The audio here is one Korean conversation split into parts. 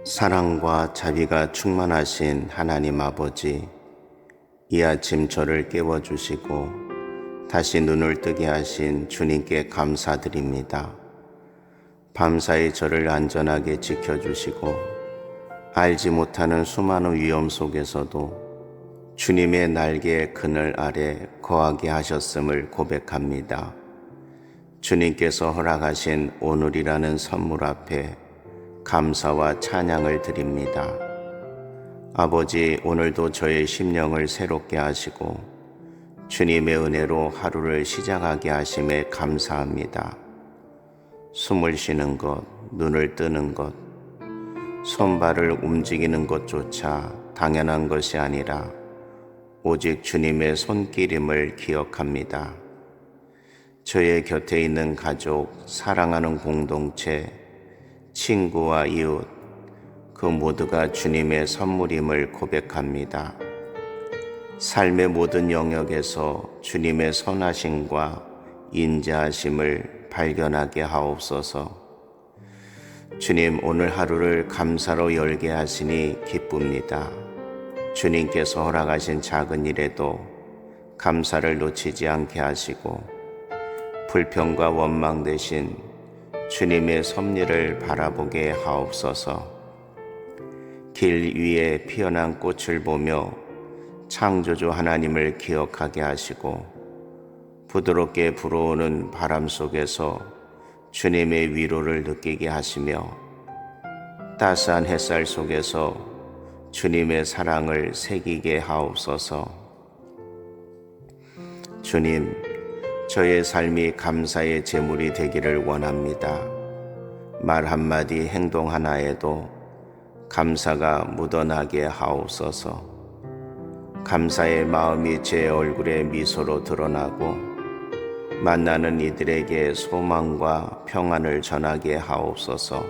사랑과 자비가 충만하신 하나님 아버지, 이 아침 저를 깨워주시고 다시 눈을 뜨게 하신 주님께 감사드립니다. 밤사이 저를 안전하게 지켜주시고 알지 못하는 수많은 위험 속에서도 주님의 날개의 그늘 아래 거하게 하셨음을 고백합니다. 주님께서 허락하신 오늘이라는 선물 앞에 감사와 찬양을 드립니다. 아버지, 오늘도 저의 심령을 새롭게 하시고 주님의 은혜로 하루를 시작하게 하심에 감사합니다. 숨을 쉬는 것, 눈을 뜨는 것, 손발을 움직이는 것조차 당연한 것이 아니라 오직 주님의 손길임을 기억합니다. 저의 곁에 있는 가족, 사랑하는 공동체, 친구와 이웃, 그 모두가 주님의 선물임을 고백합니다. 삶의 모든 영역에서 주님의 선하심과 인자하심을 발견하게 하옵소서. 주님, 오늘 하루를 감사로 열게 하시니 기쁩니다. 주님께서 허락하신 작은 일에도 감사를 놓치지 않게 하시고 불평과 원망 대신 주님의 섭리를 바라보게 하옵소서. 길 위에 피어난 꽃을 보며 창조주 하나님을 기억하게 하시고 부드럽게 불어오는 바람 속에서 주님의 위로를 느끼게 하시며 따스한 햇살 속에서 주님의 사랑을 새기게 하옵소서. 주님, 저의 삶이 감사의 제물이 되기를 원합니다. 말 한마디, 행동 하나에도 감사가 묻어나게 하옵소서. 감사의 마음이 제 얼굴에 미소로 드러나고 만나는 이들에게 소망과 평안을 전하게 하옵소서.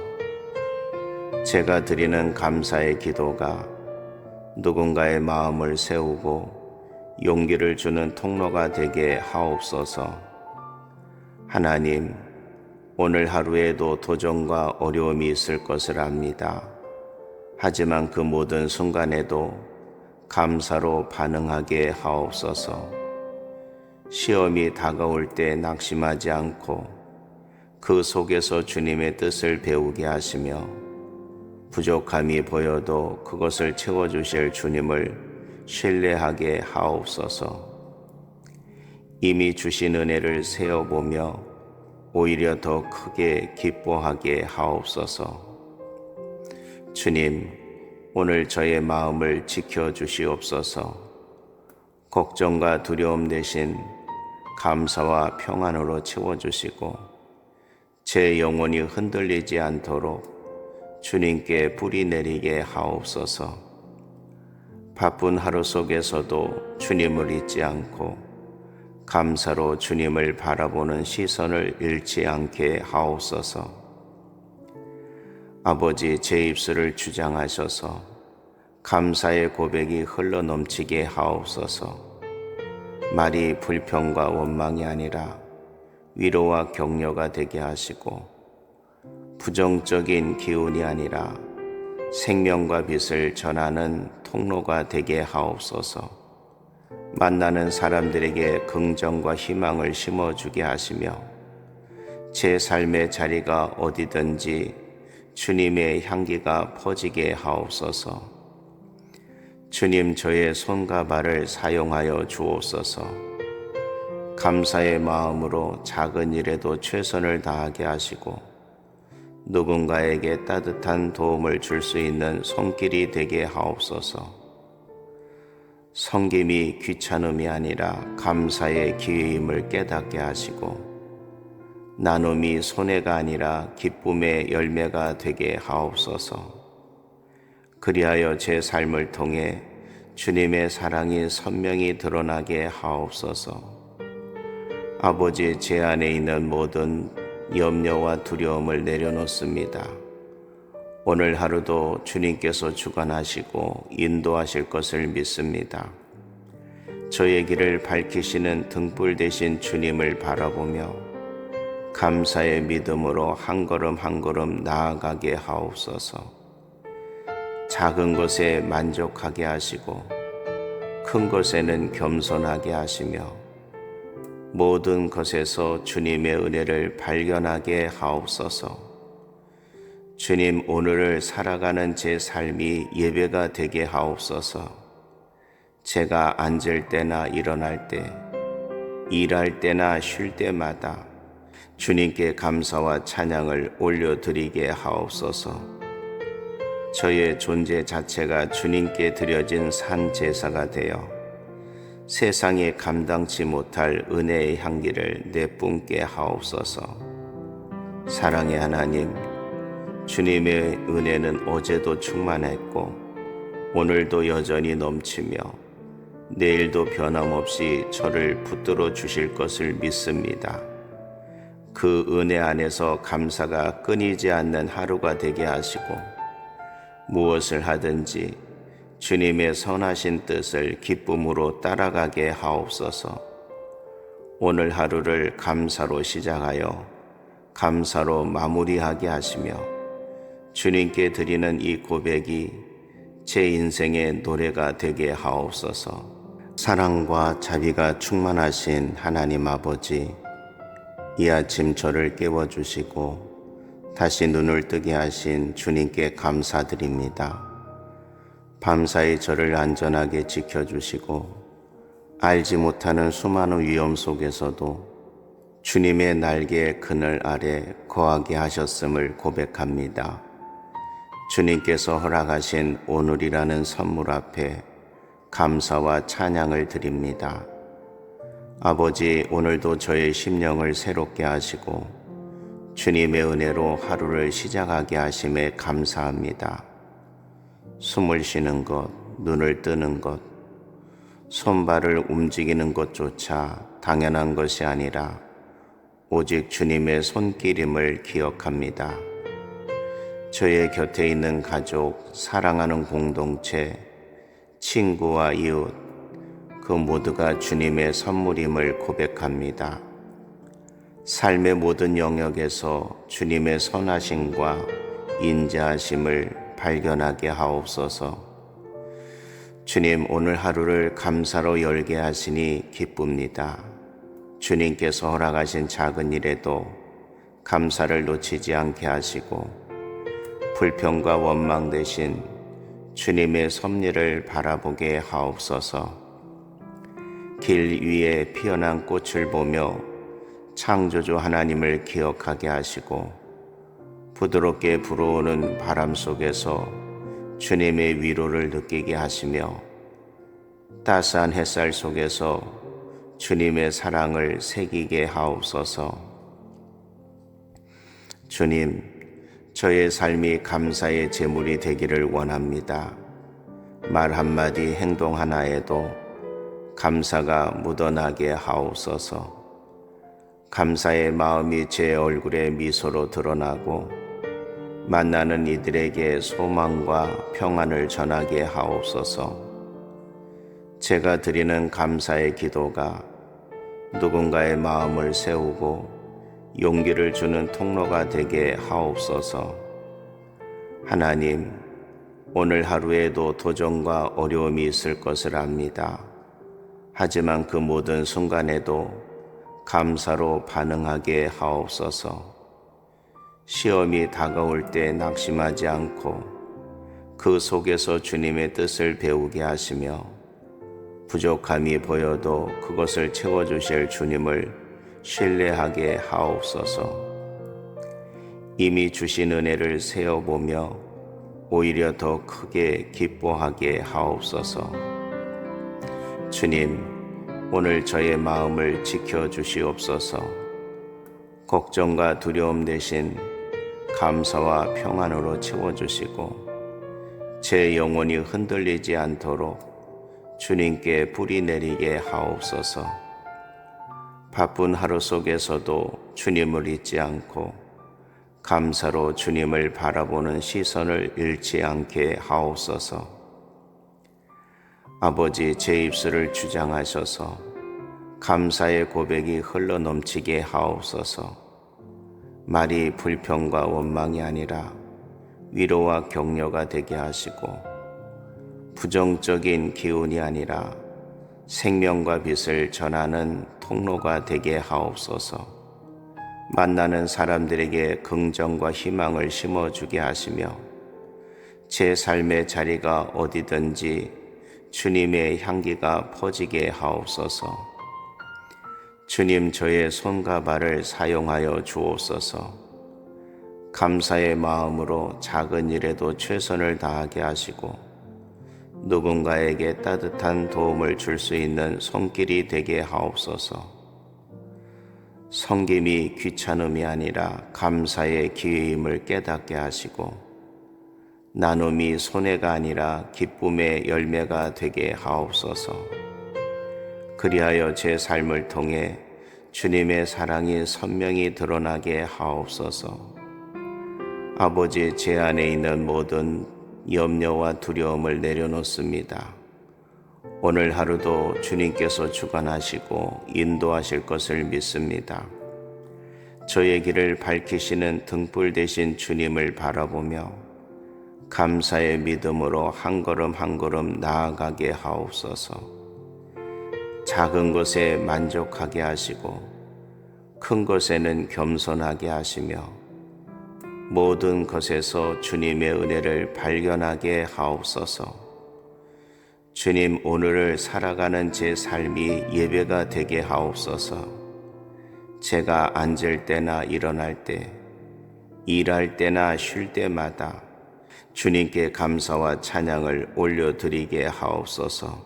제가 드리는 감사의 기도가 누군가의 마음을 세우고 용기를 주는 통로가 되게 하옵소서. 하나님, 오늘 하루에도 도전과 어려움이 있을 것을 압니다. 하지만 그 모든 순간에도 감사로 반응하게 하옵소서. 시험이 다가올 때 낙심하지 않고 그 속에서 주님의 뜻을 배우게 하시며 부족함이 보여도 그것을 채워주실 주님을 신뢰하게 하옵소서. 이미 주신 은혜를 세어보며 오히려 더 크게 기뻐하게 하옵소서. 주님, 오늘 저의 마음을 지켜주시옵소서. 걱정과 두려움 대신 감사와 평안으로 채워주시고 제 영혼이 흔들리지 않도록 주님께 뿌리 내리게 하옵소서. 바쁜 하루 속에서도 주님을 잊지 않고 감사로 주님을 바라보는 시선을 잃지 않게 하옵소서. 아버지, 제 입술을 주장하셔서 감사의 고백이 흘러넘치게 하옵소서. 말이 불평과 원망이 아니라 위로와 격려가 되게 하시고 부정적인 기운이 아니라 생명과 빛을 전하는 통로가 되게 하옵소서. 만나는 사람들에게 긍정과 희망을 심어주게 하시며 제 삶의 자리가 어디든지 주님의 향기가 퍼지게 하옵소서. 주님, 저의 손과 발을 사용하여 주옵소서. 감사의 마음으로 작은 일에도 최선을 다하게 하시고 누군가에게 따뜻한 도움을 줄 수 있는 손길이 되게 하옵소서. 섬김이 귀찮음이 아니라 감사의 기회임을 깨닫게 하시고 나눔이 손해가 아니라 기쁨의 열매가 되게 하옵소서. 그리하여 제 삶을 통해 주님의 사랑이 선명히 드러나게 하옵소서. 아버지, 제 안에 있는 모든 염려와 두려움을 내려놓습니다. 오늘 하루도 주님께서 주관하시고 인도하실 것을 믿습니다. 저의 길을 밝히시는 등불 되신 주님을 바라보며 감사의 믿음으로 한 걸음 한 걸음 나아가게 하옵소서. 작은 것에 만족하게 하시고 큰 것에는 겸손하게 하시며 모든 것에서 주님의 은혜를 발견하게 하옵소서. 주님, 오늘을 살아가는 제 삶이 예배가 되게 하옵소서. 제가 앉을 때나 일어날 때, 일할 때나 쉴 때마다 주님께 감사와 찬양을 올려드리게 하옵소서. 저의 존재 자체가 주님께 드려진 산 제사가 되어 세상에 감당치 못할 은혜의 향기를 내뿜게 하옵소서. 사랑의 하나님, 주님의 은혜는 어제도 충만했고 오늘도 여전히 넘치며 내일도 변함없이 저를 붙들어 주실 것을 믿습니다. 그 은혜 안에서 감사가 끊이지 않는 하루가 되게 하시고 무엇을 하든지 주님의 선하신 뜻을 기쁨으로 따라가게 하옵소서. 오늘 하루를 감사로 시작하여 감사로 마무리하게 하시며 주님께 드리는 이 고백이 제 인생의 노래가 되게 하옵소서. 사랑과 자비가 충만하신 하나님 아버지, 이 아침 저를 깨워주시고 다시 눈을 뜨게 하신 주님께 감사드립니다. 밤사이 저를 안전하게 지켜주시고 알지 못하는 수많은 위험 속에서도 주님의 날개의 그늘 아래 거하게 하셨음을 고백합니다. 주님께서 허락하신 오늘이라는 선물 앞에 감사와 찬양을 드립니다. 아버지, 오늘도 저의 심령을 새롭게 하시고 주님의 은혜로 하루를 시작하게 하심에 감사합니다. 숨을 쉬는 것, 눈을 뜨는 것, 손발을 움직이는 것조차 당연한 것이 아니라 오직 주님의 손길임을 기억합니다. 저의 곁에 있는 가족, 사랑하는 공동체, 친구와 이웃, 그 모두가 주님의 선물임을 고백합니다. 삶의 모든 영역에서 주님의 선하심과 인자하심을 발견하게 하옵소서. 주님, 오늘 하루를 감사로 열게 하시니 기쁩니다. 주님께서 허락하신 작은 일에도 감사를 놓치지 않게 하시고 불평과 원망 대신 주님의 섭리를 바라보게 하옵소서. 길 위에 피어난 꽃을 보며 창조주 하나님을 기억하게 하시고 부드럽게 불어오는 바람 속에서 주님의 위로를 느끼게 하시며 따스한 햇살 속에서 주님의 사랑을 새기게 하옵소서. 주님, 저의 삶이 감사의 제물이 되기를 원합니다. 말 한마디, 행동 하나에도 감사가 묻어나게 하옵소서. 감사의 마음이 제 얼굴에 미소로 드러나고 만나는 이들에게 소망과 평안을 전하게 하옵소서. 제가 드리는 감사의 기도가 누군가의 마음을 세우고 용기를 주는 통로가 되게 하옵소서. 하나님, 오늘 하루에도 도전과 어려움이 있을 것을 압니다. 하지만 그 모든 순간에도 감사로 반응하게 하옵소서. 시험이 다가올 때 낙심하지 않고 그 속에서 주님의 뜻을 배우게 하시며 부족함이 보여도 그것을 채워주실 주님을 신뢰하게 하옵소서. 이미 주신 은혜를 세어보며 오히려 더 크게 기뻐하게 하옵소서. 주님, 오늘 저의 마음을 지켜주시옵소서. 걱정과 두려움 대신 감사와 평안으로 채워주시고 제 영혼이 흔들리지 않도록 주님께 뿌리 내리게 하옵소서. 바쁜 하루 속에서도 주님을 잊지 않고 감사로 주님을 바라보는 시선을 잃지 않게 하옵소서. 아버지, 제 입술을 주장하셔서 감사의 고백이 흘러넘치게 하옵소서. 말이 불평과 원망이 아니라 위로와 격려가 되게 하시고 부정적인 기운이 아니라 생명과 빛을 전하는 통로가 되게 하옵소서. 만나는 사람들에게 긍정과 희망을 심어주게 하시며 제 삶의 자리가 어디든지 주님의 향기가 퍼지게 하옵소서. 주님, 저의 손과 발을 사용하여 주옵소서. 감사의 마음으로 작은 일에도 최선을 다하게 하시고 누군가에게 따뜻한 도움을 줄 수 있는 손길이 되게 하옵소서. 섬김이 귀찮음이 아니라 감사의 기회임을 깨닫게 하시고 나눔이 손해가 아니라 기쁨의 열매가 되게 하옵소서. 그리하여 제 삶을 통해 주님의 사랑이 선명히 드러나게 하옵소서. 아버지, 제 안에 있는 모든 염려와 두려움을 내려놓습니다. 오늘 하루도 주님께서 주관하시고 인도하실 것을 믿습니다. 저의 길을 밝히시는 등불 되신 주님을 바라보며 감사의 믿음으로 한 걸음 한 걸음 나아가게 하옵소서. 작은 것에 만족하게 하시고 큰 것에는 겸손하게 하시며 모든 것에서 주님의 은혜를 발견하게 하옵소서. 주님, 오늘을 살아가는 제 삶이 예배가 되게 하옵소서. 제가 앉을 때나 일어날 때, 일할 때나 쉴 때마다 주님께 감사와 찬양을 올려드리게 하옵소서.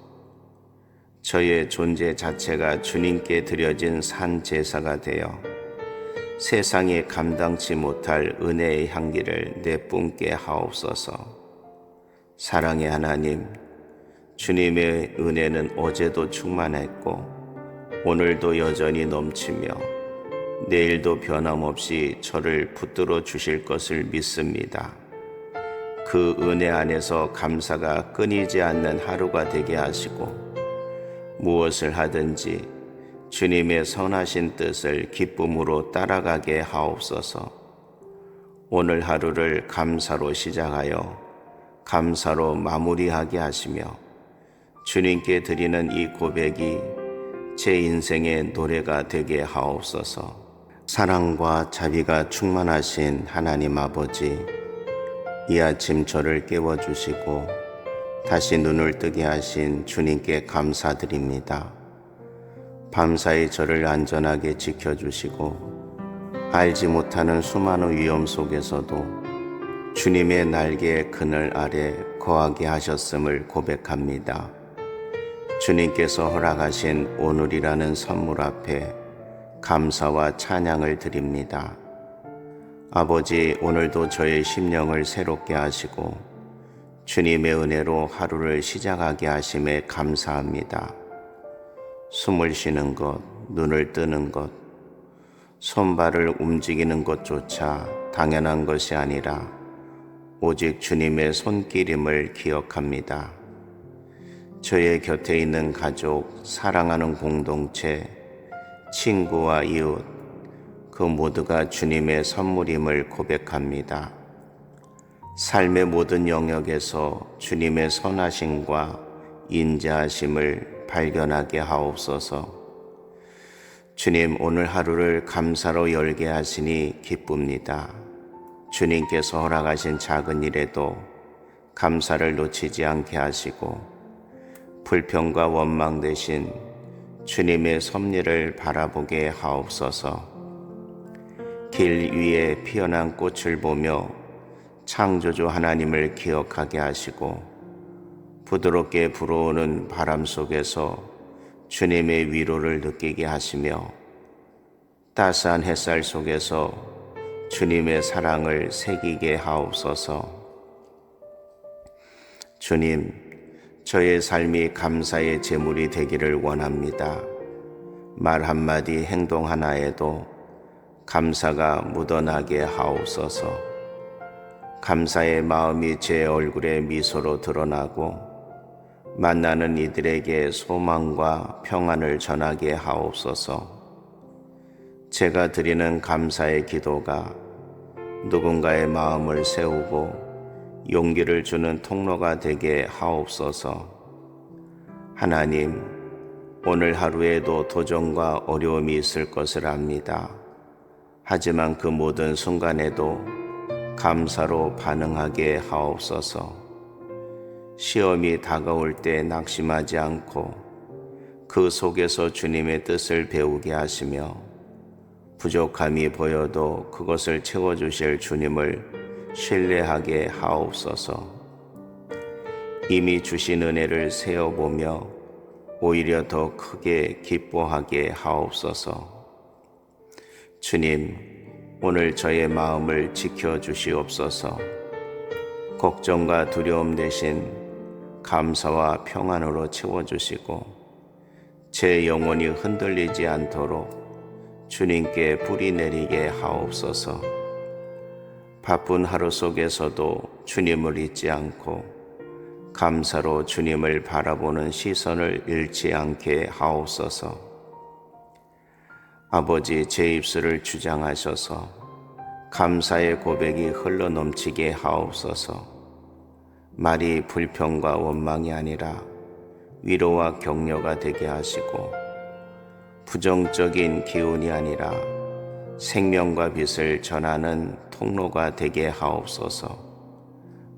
저의 존재 자체가 주님께 드려진 산 제사가 되어 세상에 감당치 못할 은혜의 향기를 내뿜게 하옵소서. 사랑의 하나님, 주님의 은혜는 어제도 충만했고 오늘도 여전히 넘치며 내일도 변함없이 저를 붙들어 주실 것을 믿습니다. 그 은혜 안에서 감사가 끊이지 않는 하루가 되게 하시고 무엇을 하든지 주님의 선하신 뜻을 기쁨으로 따라가게 하옵소서. 오늘 하루를 감사로 시작하여 감사로 마무리하게 하시며 주님께 드리는 이 고백이 제 인생의 노래가 되게 하옵소서. 사랑과 자비가 충만하신 하나님 아버지, 이 아침 저를 깨워주시고 다시 눈을 뜨게 하신 주님께 감사드립니다. 밤사이 저를 안전하게 지켜주시고 알지 못하는 수많은 위험 속에서도 주님의 날개의 그늘 아래 거하게 하셨음을 고백합니다. 주님께서 허락하신 오늘이라는 선물 앞에 감사와 찬양을 드립니다. 아버지, 오늘도 저의 심령을 새롭게 하시고 주님의 은혜로 하루를 시작하게 하심에 감사합니다. 숨을 쉬는 것, 눈을 뜨는 것, 손발을 움직이는 것조차 당연한 것이 아니라 오직 주님의 손길임을 기억합니다. 저의 곁에 있는 가족, 사랑하는 공동체, 친구와 이웃, 그 모두가 주님의 선물임을 고백합니다. 삶의 모든 영역에서 주님의 선하심과 인자하심을 발견하게 하옵소서. 주님, 오늘 하루를 감사로 열게 하시니 기쁩니다. 주님께서 허락하신 작은 일에도 감사를 놓치지 않게 하시고 불평과 원망 대신 주님의 섭리를 바라보게 하옵소서. 길 위에 피어난 꽃을 보며 창조주 하나님을 기억하게 하시고 부드럽게 불어오는 바람 속에서 주님의 위로를 느끼게 하시며 따스한 햇살 속에서 주님의 사랑을 새기게 하옵소서. 주님, 저의 삶이 감사의 제물이 되기를 원합니다. 말 한마디, 행동 하나에도 감사가 묻어나게 하옵소서. 감사의 마음이 제 얼굴에 미소로 드러나고 만나는 이들에게 소망과 평안을 전하게 하옵소서. 제가 드리는 감사의 기도가 누군가의 마음을 세우고 용기를 주는 통로가 되게 하옵소서. 하나님, 오늘 하루에도 도전과 어려움이 있을 것을 압니다. 하지만 그 모든 순간에도 감사로 반응하게 하옵소서. 시험이 다가올 때 낙심하지 않고 그 속에서 주님의 뜻을 배우게 하시며 부족함이 보여도 그것을 채워주실 주님을 신뢰하게 하옵소서. 이미 주신 은혜를 세어보며 오히려 더 크게 기뻐하게 하옵소서. 주님, 오늘 저의 마음을 지켜주시옵소서. 걱정과 두려움 대신 감사와 평안으로 채워주시고 제 영혼이 흔들리지 않도록 주님께 뿌리 내리게 하옵소서. 바쁜 하루 속에서도 주님을 잊지 않고 감사로 주님을 바라보는 시선을 잃지 않게 하옵소서. 아버지, 제 입술을 주장하셔서 감사의 고백이 흘러넘치게 하옵소서. 말이 불평과 원망이 아니라 위로와 격려가 되게 하시고 부정적인 기운이 아니라 생명과 빛을 전하는 통로가 되게 하옵소서.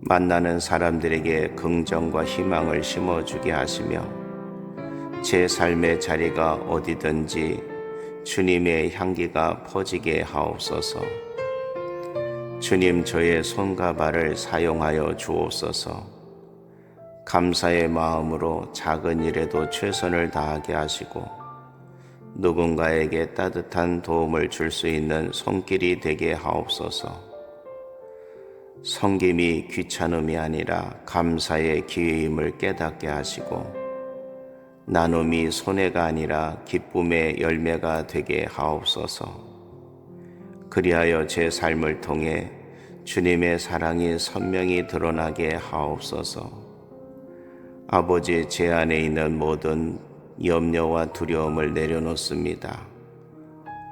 만나는 사람들에게 긍정과 희망을 심어주게 하시며 제 삶의 자리가 어디든지 주님의 향기가 퍼지게 하옵소서. 주님, 저의 손과 발을 사용하여 주옵소서. 감사의 마음으로 작은 일에도 최선을 다하게 하시고 누군가에게 따뜻한 도움을 줄 수 있는 손길이 되게 하옵소서. 섬김이 귀찮음이 아니라 감사의 기회임을 깨닫게 하시고 나눔이 손해가 아니라 기쁨의 열매가 되게 하옵소서. 그리하여 제 삶을 통해 주님의 사랑이 선명히 드러나게 하옵소서. 아버지, 제 안에 있는 모든 염려와 두려움을 내려놓습니다.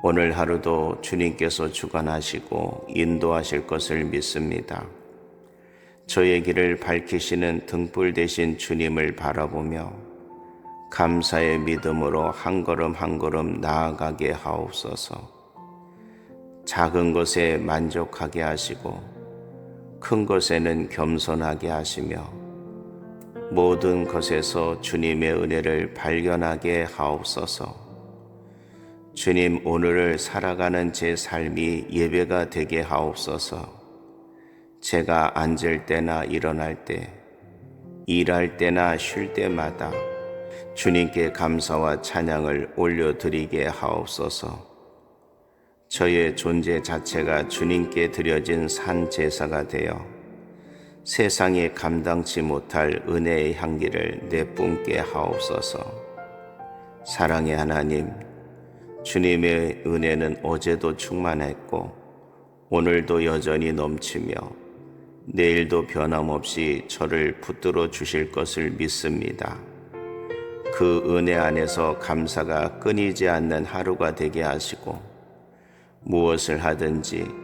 오늘 하루도 주님께서 주관하시고 인도하실 것을 믿습니다. 저의 길을 밝히시는 등불 되신 주님을 바라보며 감사의 믿음으로 한 걸음 한 걸음 나아가게 하옵소서. 작은 것에 만족하게 하시고 큰 것에는 겸손하게 하시며 모든 것에서 주님의 은혜를 발견하게 하옵소서. 주님, 오늘을 살아가는 제 삶이 예배가 되게 하옵소서. 제가 앉을 때나 일어날 때, 일할 때나 쉴 때마다 주님께 감사와 찬양을 올려드리게 하옵소서. 저의 존재 자체가 주님께 드려진 산 제사가 되어 세상에 감당치 못할 은혜의 향기를 내뿜게 하옵소서. 사랑의 하나님, 주님의 은혜는 어제도 충만했고 오늘도 여전히 넘치며 내일도 변함없이 저를 붙들어 주실 것을 믿습니다. 그 은혜 안에서 감사가 끊이지 않는 하루가 되게 하시고 무엇을 하든지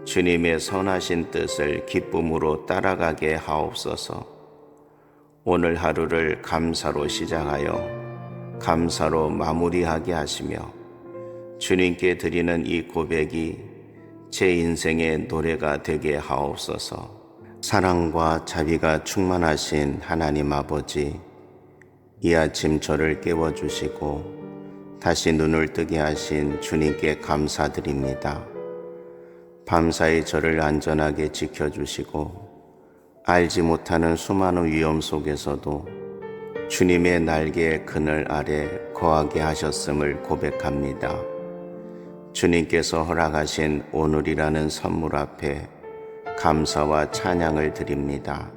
주님의 선하신 뜻을 기쁨으로 따라가게 하옵소서. 오늘 하루를 감사로 시작하여 감사로 마무리하게 하시며 주님께 드리는 이 고백이 제 인생의 노래가 되게 하옵소서. 사랑과 자비가 충만하신 하나님 아버지, 이 아침 저를 깨워주시고 다시 눈을 뜨게 하신 주님께 감사드립니다. 밤사이 저를 안전하게 지켜주시고 알지 못하는 수많은 위험 속에서도 주님의 날개의 그늘 아래 거하게 하셨음을 고백합니다. 주님께서 허락하신 오늘이라는 선물 앞에 감사와 찬양을 드립니다.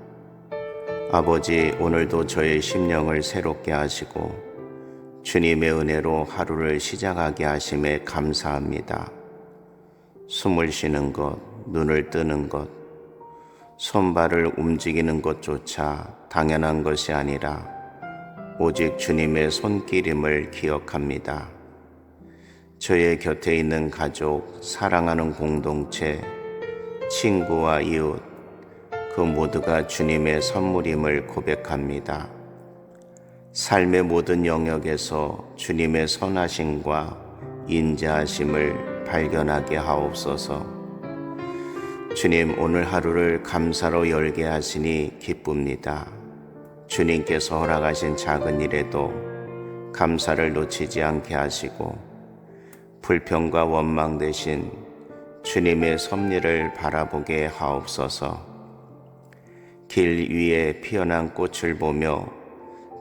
아버지, 오늘도 저의 심령을 새롭게 하시고 주님의 은혜로 하루를 시작하게 하심에 감사합니다. 숨을 쉬는 것, 눈을 뜨는 것, 손발을 움직이는 것조차 당연한 것이 아니라 오직 주님의 손길임을 기억합니다. 저의 곁에 있는 가족, 사랑하는 공동체, 친구와 이웃, 그 모두가 주님의 선물임을 고백합니다. 삶의 모든 영역에서 주님의 선하심과 인자하심을 발견하게 하옵소서. 주님, 오늘 하루를 감사로 열게 하시니 기쁩니다. 주님께서 허락하신 작은 일에도 감사를 놓치지 않게 하시고 불평과 원망 대신 주님의 섭리를 바라보게 하옵소서. 길 위에 피어난 꽃을 보며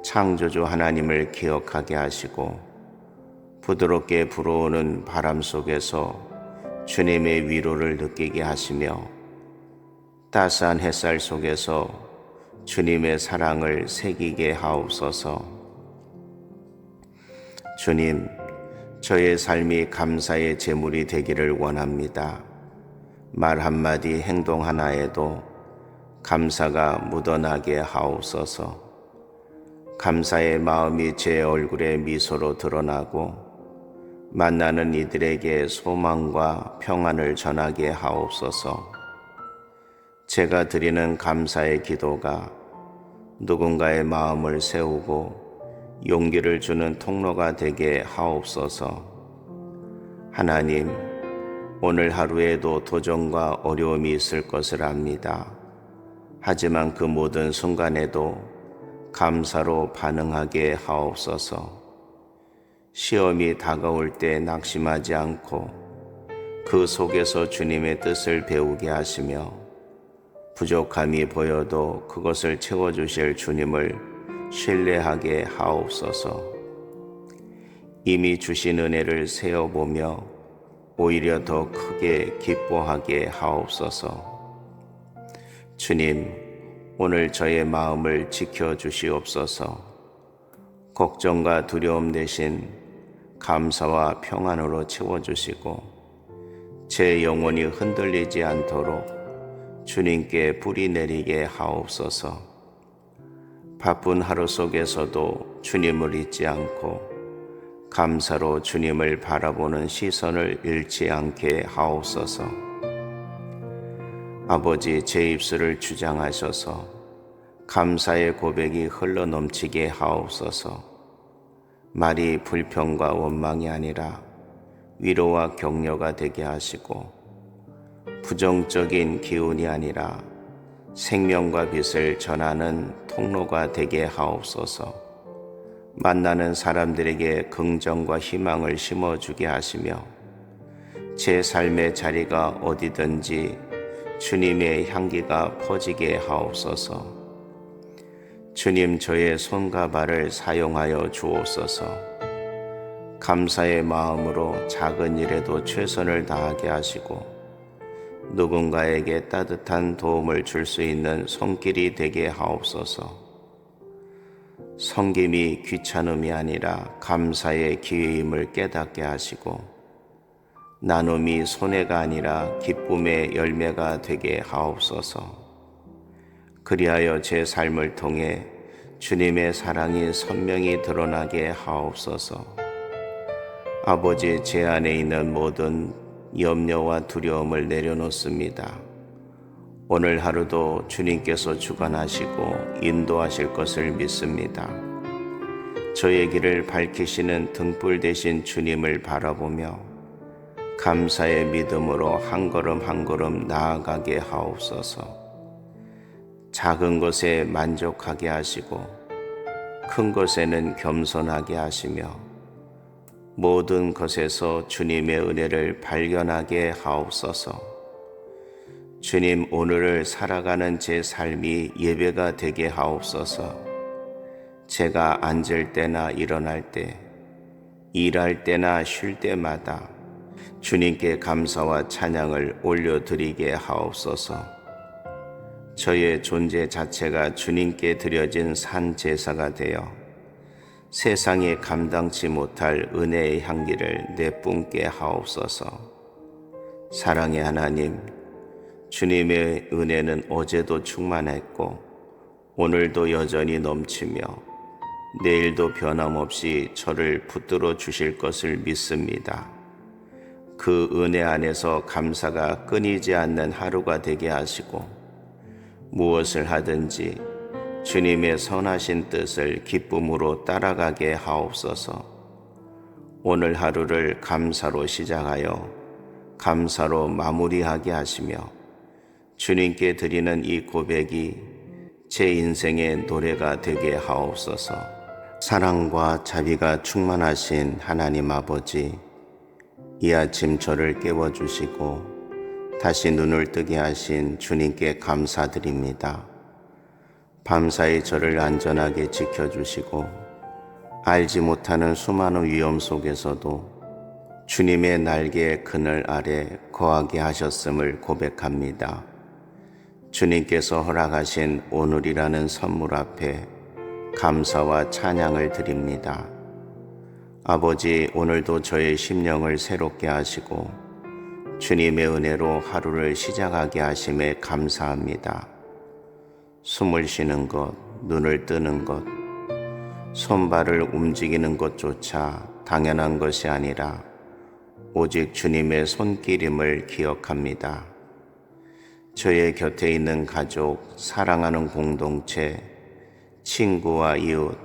창조주 하나님을 기억하게 하시고 부드럽게 불어오는 바람 속에서 주님의 위로를 느끼게 하시며 따스한 햇살 속에서 주님의 사랑을 새기게 하옵소서. 주님, 저의 삶이 감사의 제물이 되기를 원합니다. 말 한마디 행동 하나에도 감사가 묻어나게 하옵소서. 감사의 마음이 제 얼굴에 미소로 드러나고 만나는 이들에게 소망과 평안을 전하게 하옵소서. 제가 드리는 감사의 기도가 누군가의 마음을 세우고 용기를 주는 통로가 되게 하옵소서. 하나님, 오늘 하루에도 도전과 어려움이 있을 것을 압니다. 하지만 그 모든 순간에도 감사로 반응하게 하옵소서. 시험이 다가올 때 낙심하지 않고 그 속에서 주님의 뜻을 배우게 하시며 부족함이 보여도 그것을 채워주실 주님을 신뢰하게 하옵소서. 이미 주신 은혜를 세어보며 오히려 더 크게 기뻐하게 하옵소서. 주님, 오늘 저의 마음을 지켜주시옵소서. 걱정과 두려움 대신 감사와 평안으로 채워주시고 제 영혼이 흔들리지 않도록 주님께 뿌리 내리게 하옵소서. 바쁜 하루 속에서도 주님을 잊지 않고 감사로 주님을 바라보는 시선을 잃지 않게 하옵소서. 아버지, 제 입술을 주장하셔서 감사의 고백이 흘러넘치게 하옵소서. 말이 불평과 원망이 아니라 위로와 격려가 되게 하시고 부정적인 기운이 아니라 생명과 빛을 전하는 통로가 되게 하옵소서. 만나는 사람들에게 긍정과 희망을 심어주게 하시며 제 삶의 자리가 어디든지 주님의 향기가 퍼지게 하옵소서. 주님, 저의 손과 발을 사용하여 주옵소서. 감사의 마음으로 작은 일에도 최선을 다하게 하시고 누군가에게 따뜻한 도움을 줄 수 있는 손길이 되게 하옵소서. 섬김이 귀찮음이 아니라 감사의 기회임을 깨닫게 하시고 나눔이 손해가 아니라 기쁨의 열매가 되게 하옵소서. 그리하여 제 삶을 통해 주님의 사랑이 선명히 드러나게 하옵소서. 아버지, 제 안에 있는 모든 염려와 두려움을 내려놓습니다. 오늘 하루도 주님께서 주관하시고 인도하실 것을 믿습니다. 저의 길을 밝히시는 등불 되신 주님을 바라보며 감사의 믿음으로 한 걸음 한 걸음 나아가게 하옵소서. 작은 것에 만족하게 하시고 큰 것에는 겸손하게 하시며 모든 것에서 주님의 은혜를 발견하게 하옵소서. 주님, 오늘을 살아가는 제 삶이 예배가 되게 하옵소서. 제가 앉을 때나 일어날 때, 일할 때나 쉴 때마다 주님께 감사와 찬양을 올려드리게 하옵소서. 저의 존재 자체가 주님께 드려진 산 제사가 되어 세상에 감당치 못할 은혜의 향기를 내뿜게 하옵소서. 사랑의 하나님, 주님의 은혜는 어제도 충만했고 오늘도 여전히 넘치며 내일도 변함없이 저를 붙들어 주실 것을 믿습니다. 그 은혜 안에서 감사가 끊이지 않는 하루가 되게 하시고 무엇을 하든지 주님의 선하신 뜻을 기쁨으로 따라가게 하옵소서. 오늘 하루를 감사로 시작하여 감사로 마무리하게 하시며 주님께 드리는 이 고백이 제 인생의 노래가 되게 하옵소서. 사랑과 자비가 충만하신 하나님 아버지, 이 아침 저를 깨워주시고 다시 눈을 뜨게 하신 주님께 감사드립니다. 밤사이 저를 안전하게 지켜주시고 알지 못하는 수많은 위험 속에서도 주님의 날개의 그늘 아래 거하게 하셨음을 고백합니다. 주님께서 허락하신 오늘이라는 선물 앞에 감사와 찬양을 드립니다. 아버지, 오늘도 저의 심령을 새롭게 하시고 주님의 은혜로 하루를 시작하게 하심에 감사합니다. 숨을 쉬는 것, 눈을 뜨는 것, 손발을 움직이는 것조차 당연한 것이 아니라 오직 주님의 손길임을 기억합니다. 저의 곁에 있는 가족, 사랑하는 공동체, 친구와 이웃,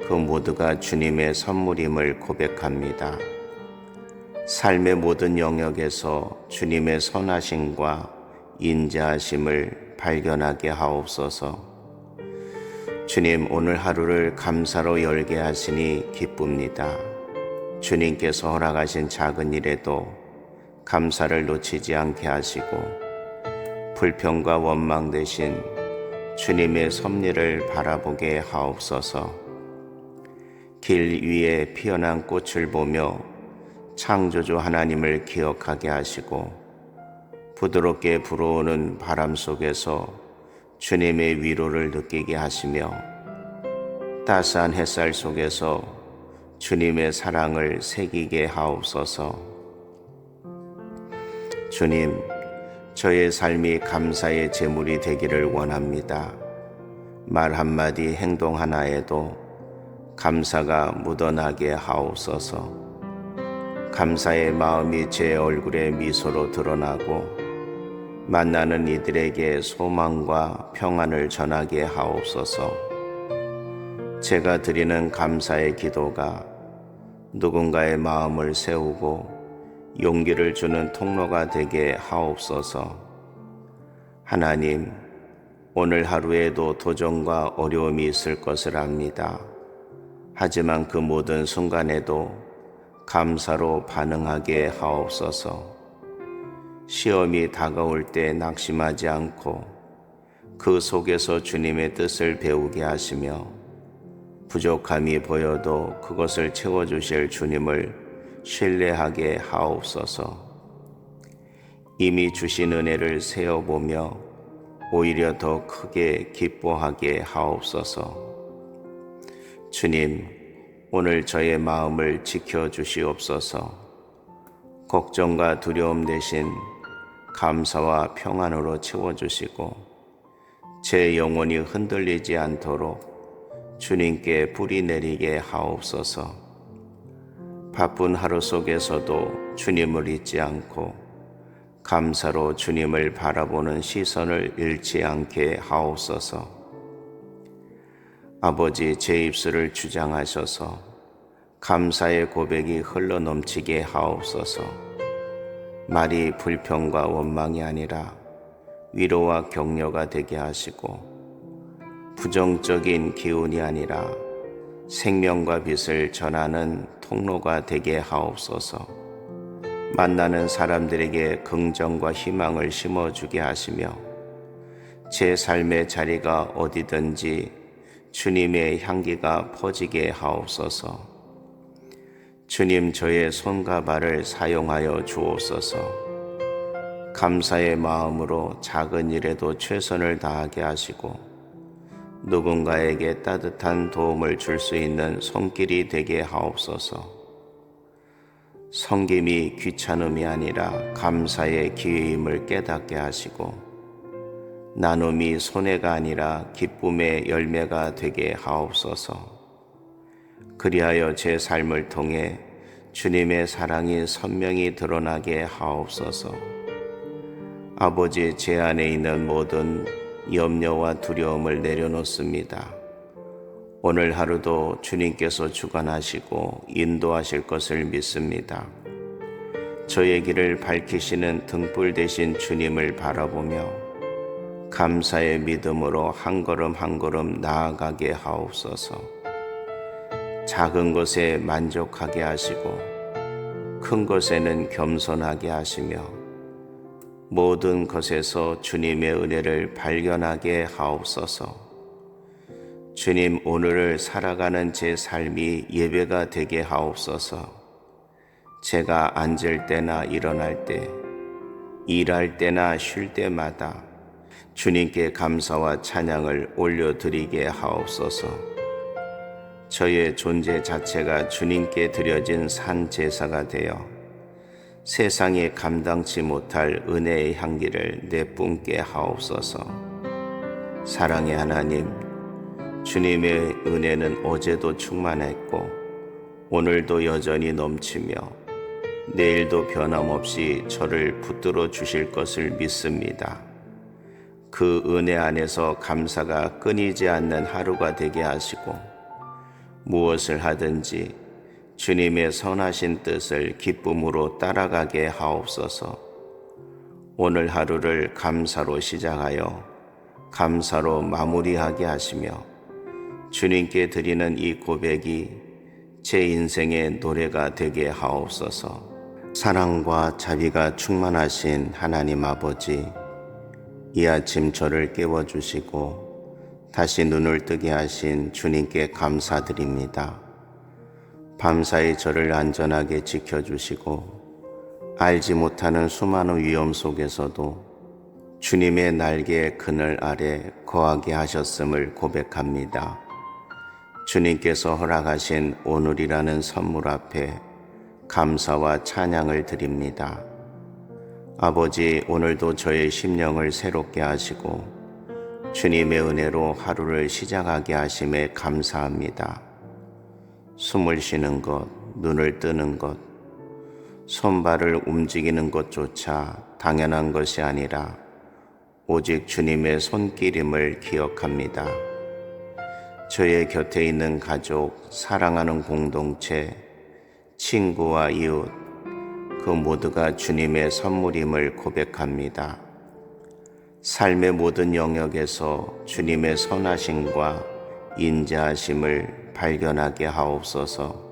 그 모두가 주님의 선물임을 고백합니다. 삶의 모든 영역에서 주님의 선하심과 인자하심을 발견하게 하옵소서. 주님, 오늘 하루를 감사로 열게 하시니 기쁩니다. 주님께서 허락하신 작은 일에도 감사를 놓치지 않게 하시고 불평과 원망 대신 주님의 섭리를 바라보게 하옵소서. 길 위에 피어난 꽃을 보며 창조주 하나님을 기억하게 하시고 부드럽게 불어오는 바람 속에서 주님의 위로를 느끼게 하시며 따스한 햇살 속에서 주님의 사랑을 새기게 하옵소서. 주님, 저의 삶이 감사의 제물이 되기를 원합니다. 말 한마디, 행동 하나에도 감사가 묻어나게 하옵소서. 감사의 마음이 제 얼굴에 미소로 드러나고 만나는 이들에게 소망과 평안을 전하게 하옵소서. 제가 드리는 감사의 기도가 누군가의 마음을 세우고 용기를 주는 통로가 되게 하옵소서. 하나님, 오늘 하루에도 도전과 어려움이 있을 것을 압니다. 하지만 그 모든 순간에도 감사로 반응하게 하옵소서. 시험이 다가올 때 낙심하지 않고 그 속에서 주님의 뜻을 배우게 하시며 부족함이 보여도 그것을 채워주실 주님을 신뢰하게 하옵소서. 이미 주신 은혜를 세어보며 오히려 더 크게 기뻐하게 하옵소서. 주님, 오늘 저의 마음을 지켜주시옵소서. 걱정과 두려움 대신 감사와 평안으로 채워주시고 제 영혼이 흔들리지 않도록 주님께 뿌리 내리게 하옵소서. 바쁜 하루 속에서도 주님을 잊지 않고 감사로 주님을 바라보는 시선을 잃지 않게 하옵소서. 아버지, 제 입술을 주장하셔서 감사의 고백이 흘러넘치게 하옵소서. 말이 불평과 원망이 아니라 위로와 격려가 되게 하시고 부정적인 기운이 아니라 생명과 빛을 전하는 통로가 되게 하옵소서. 만나는 사람들에게 긍정과 희망을 심어주게 하시며 제 삶의 자리가 어디든지 주님의 향기가 퍼지게 하옵소서. 주님, 저의 손과 발을 사용하여 주옵소서. 감사의 마음으로 작은 일에도 최선을 다하게 하시고 누군가에게 따뜻한 도움을 줄 수 있는 손길이 되게 하옵소서. 섬김이 귀찮음이 아니라 감사의 기회임을 깨닫게 하시고 나눔이 손해가 아니라 기쁨의 열매가 되게 하옵소서. 그리하여 제 삶을 통해 주님의 사랑이 선명히 드러나게 하옵소서. 아버지, 제 안에 있는 모든 염려와 두려움을 내려놓습니다. 오늘 하루도 주님께서 주관하시고 인도하실 것을 믿습니다. 저의 길을 밝히시는 등불 되신 주님을 바라보며 감사의 믿음으로 한 걸음 한 걸음 나아가게 하옵소서. 작은 것에 만족하게 하시고 큰 것에는 겸손하게 하시며 모든 것에서 주님의 은혜를 발견하게 하옵소서. 주님, 오늘을 살아가는 제 삶이 예배가 되게 하옵소서. 제가 앉을 때나 일어날 때, 일할 때나 쉴 때마다 주님께 감사와 찬양을 올려드리게 하옵소서. 저의 존재 자체가 주님께 드려진 산 제사가 되어 세상에 감당치 못할 은혜의 향기를 내뿜게 하옵소서. 사랑의 하나님, 주님의 은혜는 어제도 충만했고 오늘도 여전히 넘치며 내일도 변함없이 저를 붙들어 주실 것을 믿습니다. 그 은혜 안에서 감사가 끊이지 않는 하루가 되게 하시고 무엇을 하든지 주님의 선하신 뜻을 기쁨으로 따라가게 하옵소서. 오늘 하루를 감사로 시작하여 감사로 마무리하게 하시며 주님께 드리는 이 고백이 제 인생의 노래가 되게 하옵소서. 사랑과 자비가 충만하신 하나님 아버지, 이 아침 저를 깨워주시고 다시 눈을 뜨게 하신 주님께 감사드립니다. 밤사이 저를 안전하게 지켜주시고 알지 못하는 수많은 위험 속에서도 주님의 날개의 그늘 아래 거하게 하셨음을 고백합니다. 주님께서 허락하신 오늘이라는 선물 앞에 감사와 찬양을 드립니다. 아버지, 오늘도 저의 심령을 새롭게 하시고 주님의 은혜로 하루를 시작하게 하심에 감사합니다. 숨을 쉬는 것, 눈을 뜨는 것, 손발을 움직이는 것조차 당연한 것이 아니라 오직 주님의 손길임을 기억합니다. 저의 곁에 있는 가족, 사랑하는 공동체, 친구와 이웃, 그 모두가 주님의 선물임을 고백합니다. 삶의 모든 영역에서 주님의 선하심과 인자하심을 발견하게 하옵소서.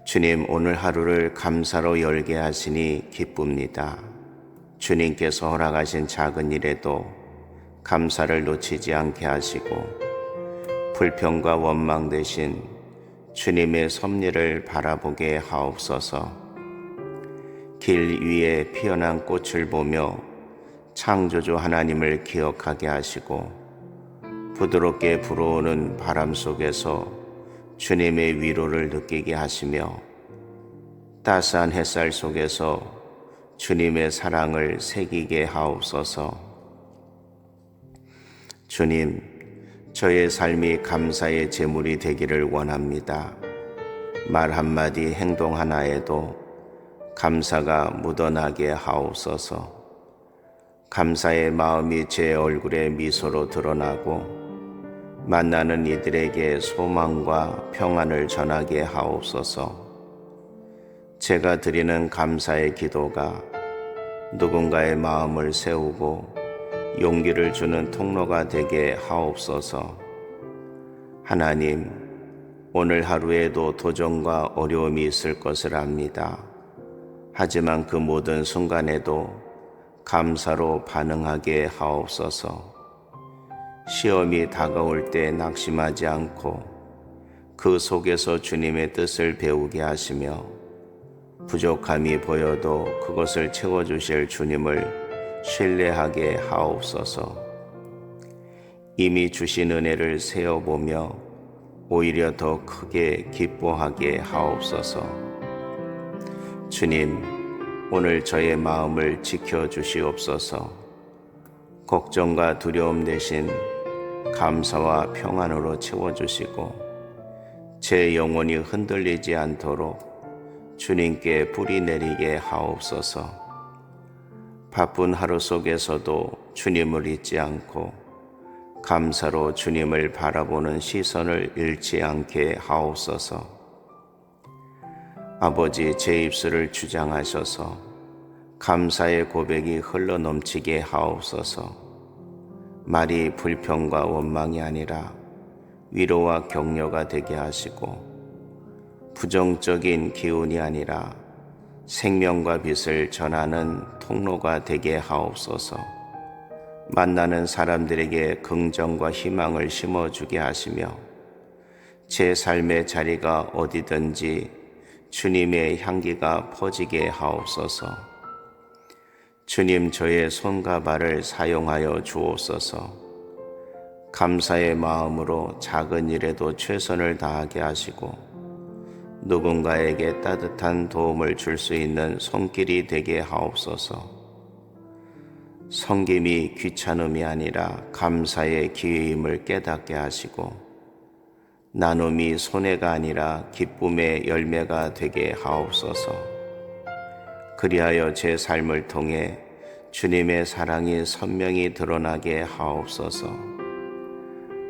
주님, 오늘 하루를 감사로 열게 하시니 기쁩니다. 주님께서 허락하신 작은 일에도 감사를 놓치지 않게 하시고 불평과 원망 대신 주님의 섭리를 바라보게 하옵소서. 길 위에 피어난 꽃을 보며 창조주 하나님을 기억하게 하시고 부드럽게 불어오는 바람 속에서 주님의 위로를 느끼게 하시며 따스한 햇살 속에서 주님의 사랑을 새기게 하옵소서. 주님, 저의 삶이 감사의 제물이 되기를 원합니다. 말 한마디, 행동 하나에도 감사가 묻어나게 하옵소서. 감사의 마음이 제 얼굴에 미소로 드러나고 만나는 이들에게 소망과 평안을 전하게 하옵소서. 제가 드리는 감사의 기도가 누군가의 마음을 세우고 용기를 주는 통로가 되게 하옵소서. 하나님, 오늘 하루에도 도전과 어려움이 있을 것을 압니다. 하지만 그 모든 순간에도 감사로 반응하게 하옵소서. 시험이 다가올 때 낙심하지 않고 그 속에서 주님의 뜻을 배우게 하시며 부족함이 보여도 그것을 채워주실 주님을 신뢰하게 하옵소서. 이미 주신 은혜를 세어보며 오히려 더 크게 기뻐하게 하옵소서. 주님, 오늘 저의 마음을 지켜주시옵소서. 걱정과 두려움 대신 감사와 평안으로 채워주시고 제 영혼이 흔들리지 않도록 주님께 뿌리 내리게 하옵소서. 바쁜 하루 속에서도 주님을 잊지 않고 감사로 주님을 바라보는 시선을 잃지 않게 하옵소서. 아버지, 제 입술을 주장하셔서 감사의 고백이 흘러넘치게 하옵소서. 말이 불평과 원망이 아니라 위로와 격려가 되게 하시고, 부정적인 기운이 아니라 생명과 빛을 전하는 통로가 되게 하옵소서. 만나는 사람들에게 긍정과 희망을 심어주게 하시며, 제 삶의 자리가 어디든지 주님의 향기가 퍼지게 하옵소서. 주님, 저의 손과 발을 사용하여 주옵소서. 감사의 마음으로 작은 일에도 최선을 다하게 하시고, 누군가에게 따뜻한 도움을 줄 수 있는 손길이 되게 하옵소서. 섬김이 귀찮음이 아니라 감사의 기회임을 깨닫게 하시고, 나눔이 손해가 아니라 기쁨의 열매가 되게 하옵소서. 그리하여 제 삶을 통해 주님의 사랑이 선명히 드러나게 하옵소서.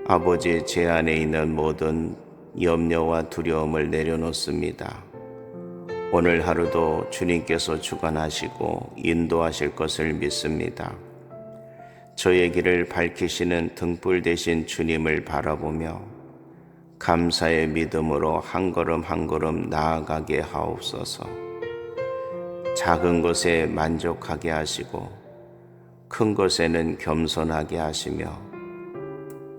아버지, 제 안에 있는 모든 염려와 두려움을 내려놓습니다. 오늘 하루도 주님께서 주관하시고 인도하실 것을 믿습니다. 저의 길을 밝히시는 등불 되신 주님을 바라보며 감사의 믿음으로 한 걸음 한 걸음 나아가게 하옵소서. 작은 것에 만족하게 하시고 큰 것에는 겸손하게 하시며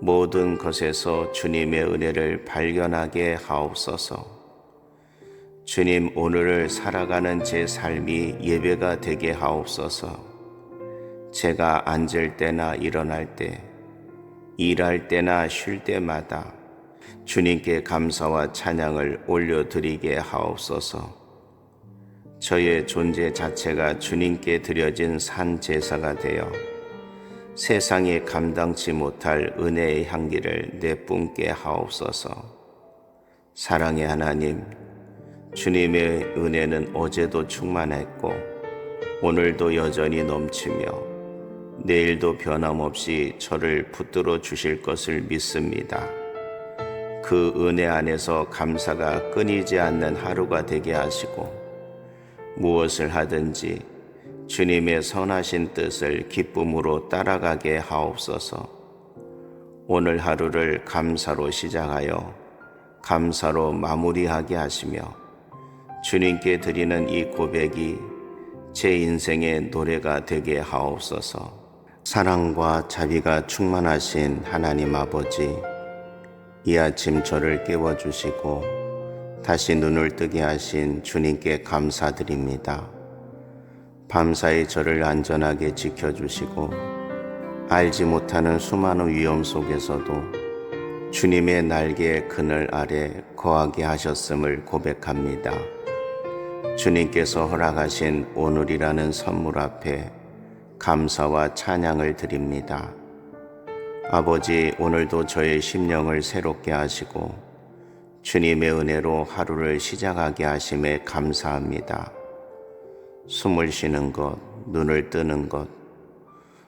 모든 것에서 주님의 은혜를 발견하게 하옵소서. 주님, 오늘을 살아가는 제 삶이 예배가 되게 하옵소서. 제가 앉을 때나 일어날 때, 일할 때나 쉴 때마다 주님께 감사와 찬양을 올려드리게 하옵소서. 저의 존재 자체가 주님께 드려진 산 제사가 되어 세상이 감당치 못할 은혜의 향기를 내뿜게 하옵소서. 사랑의 하나님, 주님의 은혜는 어제도 충만했고 오늘도 여전히 넘치며 내일도 변함없이 저를 붙들어 주실 것을 믿습니다. 그 은혜 안에서 감사가 끊이지 않는 하루가 되게 하시고, 무엇을 하든지 주님의 선하신 뜻을 기쁨으로 따라가게 하옵소서. 오늘 하루를 감사로 시작하여 감사로 마무리하게 하시며, 주님께 드리는 이 고백이 제 인생의 노래가 되게 하옵소서. 사랑과 자비가 충만하신 하나님 아버지, 이 아침 저를 깨워주시고 다시 눈을 뜨게 하신 주님께 감사드립니다. 밤사이 저를 안전하게 지켜주시고 알지 못하는 수많은 위험 속에서도 주님의 날개의 그늘 아래 거하게 하셨음을 고백합니다. 주님께서 허락하신 오늘이라는 선물 앞에 감사와 찬양을 드립니다. 아버지, 오늘도 저의 심령을 새롭게 하시고 주님의 은혜로 하루를 시작하게 하심에 감사합니다. 숨을 쉬는 것, 눈을 뜨는 것,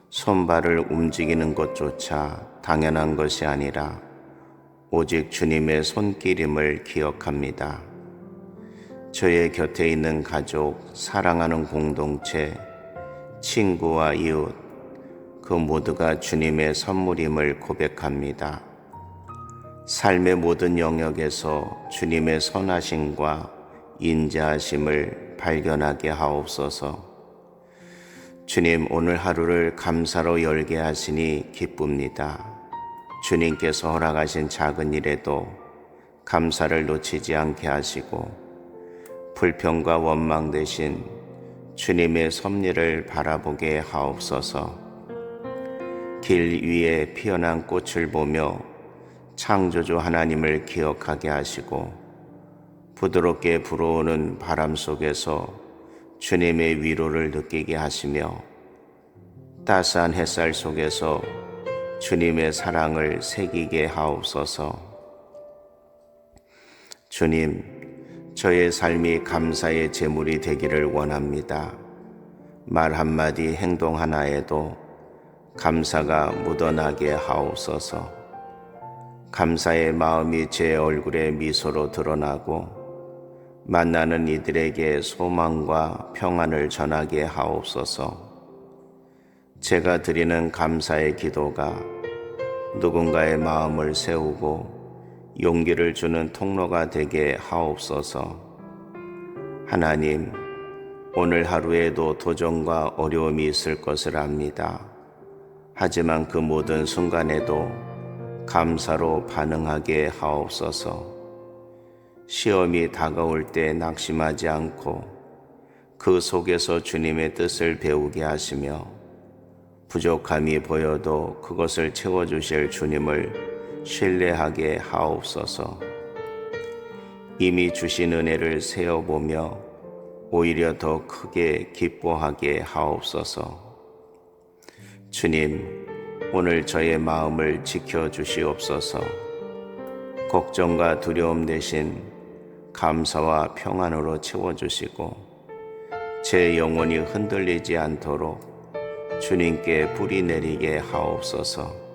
손발을 움직이는 것조차 당연한 것이 아니라 오직 주님의 손길임을 기억합니다. 저의 곁에 있는 가족, 사랑하는 공동체, 친구와 이웃, 그 모두가 주님의 선물임을 고백합니다. 삶의 모든 영역에서 주님의 선하심과 인자하심을 발견하게 하옵소서. 주님, 오늘 하루를 감사로 열게 하시니 기쁩니다. 주님께서 허락하신 작은 일에도 감사를 놓치지 않게 하시고 불평과 원망 대신 주님의 섭리를 바라보게 하옵소서. 길 위에 피어난 꽃을 보며 창조주 하나님을 기억하게 하시고 부드럽게 불어오는 바람 속에서 주님의 위로를 느끼게 하시며 따스한 햇살 속에서 주님의 사랑을 새기게 하옵소서. 주님, 저의 삶이 감사의 제물이 되기를 원합니다. 말 한마디 행동 하나에도 감사가 묻어나게 하옵소서. 감사의 마음이 제 얼굴에 미소로 드러나고 만나는 이들에게 소망과 평안을 전하게 하옵소서. 제가 드리는 감사의 기도가 누군가의 마음을 세우고 용기를 주는 통로가 되게 하옵소서. 하나님, 오늘 하루에도 도전과 어려움이 있을 것을 압니다. 하지만 그 모든 순간에도 감사로 반응하게 하옵소서. 시험이 다가올 때 낙심하지 않고 그 속에서 주님의 뜻을 배우게 하시며 부족함이 보여도 그것을 채워주실 주님을 신뢰하게 하옵소서. 이미 주신 은혜를 세어보며 오히려 더 크게 기뻐하게 하옵소서. 주님, 오늘 저의 마음을 지켜주시옵소서. 걱정과 두려움 대신 감사와 평안으로 채워주시고 제 영혼이 흔들리지 않도록 주님께 뿌리 내리게 하옵소서.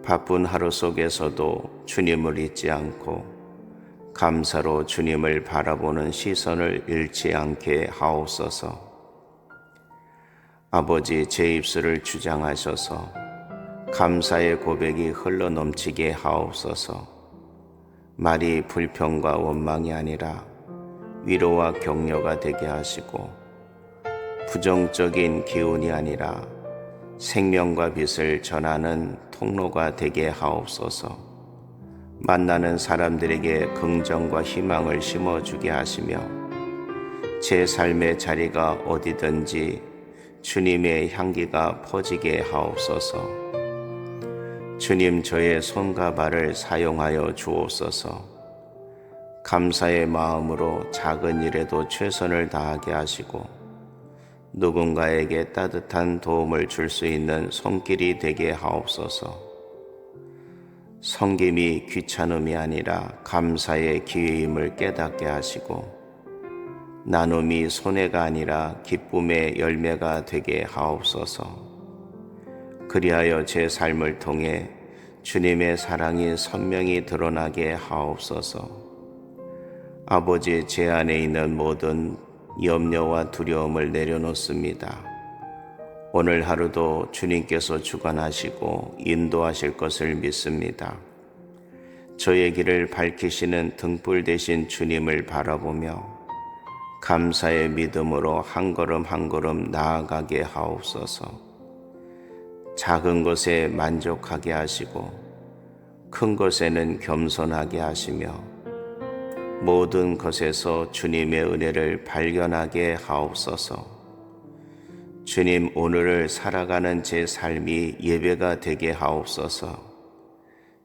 바쁜 하루 속에서도 주님을 잊지 않고 감사로 주님을 바라보는 시선을 잃지 않게 하옵소서. 아버지, 제 입술을 주장하셔서 감사의 고백이 흘러 넘치게 하옵소서. 말이 불평과 원망이 아니라 위로와 격려가 되게 하시고 부정적인 기운이 아니라 생명과 빛을 전하는 통로가 되게 하옵소서. 만나는 사람들에게 긍정과 희망을 심어주게 하시며 제 삶의 자리가 어디든지 주님의 향기가 퍼지게 하옵소서. 주님, 저의 손과 발을 사용하여 주옵소서. 감사의 마음으로 작은 일에도 최선을 다하게 하시고 누군가에게 따뜻한 도움을 줄 수 있는 손길이 되게 하옵소서. 섬김이 귀찮음이 아니라 감사의 기회임을 깨닫게 하시고 나눔이 손해가 아니라 기쁨의 열매가 되게 하옵소서. 그리하여 제 삶을 통해 주님의 사랑이 선명히 드러나게 하옵소서. 아버지, 제 안에 있는 모든 염려와 두려움을 내려놓습니다. 오늘 하루도 주님께서 주관하시고 인도하실 것을 믿습니다. 저의 길을 밝히시는 등불 되신 주님을 바라보며 감사의 믿음으로 한 걸음 한 걸음 나아가게 하옵소서. 작은 것에 만족하게 하시고 큰 것에는 겸손하게 하시며 모든 것에서 주님의 은혜를 발견하게 하옵소서. 주님, 오늘을 살아가는 제 삶이 예배가 되게 하옵소서.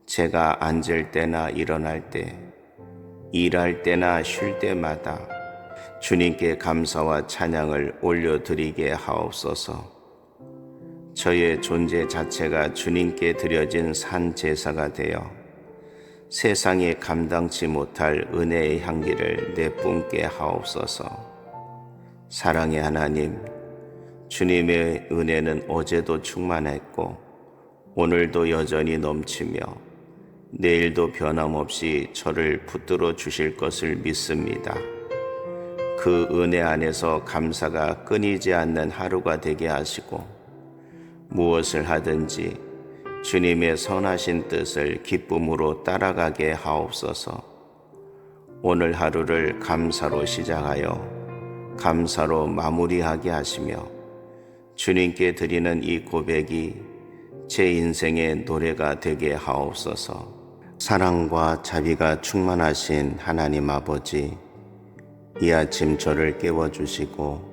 제가 앉을 때나 일어날 때, 일할 때나 쉴 때마다 주님께 감사와 찬양을 올려드리게 하옵소서. 저의 존재 자체가 주님께 드려진 산 제사가 되어 세상에 감당치 못할 은혜의 향기를 내뿜게 하옵소서. 사랑의 하나님, 주님의 은혜는 어제도 충만했고 오늘도 여전히 넘치며 내일도 변함없이 저를 붙들어 주실 것을 믿습니다. 그 은혜 안에서 감사가 끊이지 않는 하루가 되게 하시고 무엇을 하든지 주님의 선하신 뜻을 기쁨으로 따라가게 하옵소서. 오늘 하루를 감사로 시작하여 감사로 마무리하게 하시며 주님께 드리는 이 고백이 제 인생의 노래가 되게 하옵소서. 사랑과 자비가 충만하신 하나님 아버지, 이 아침 저를 깨워주시고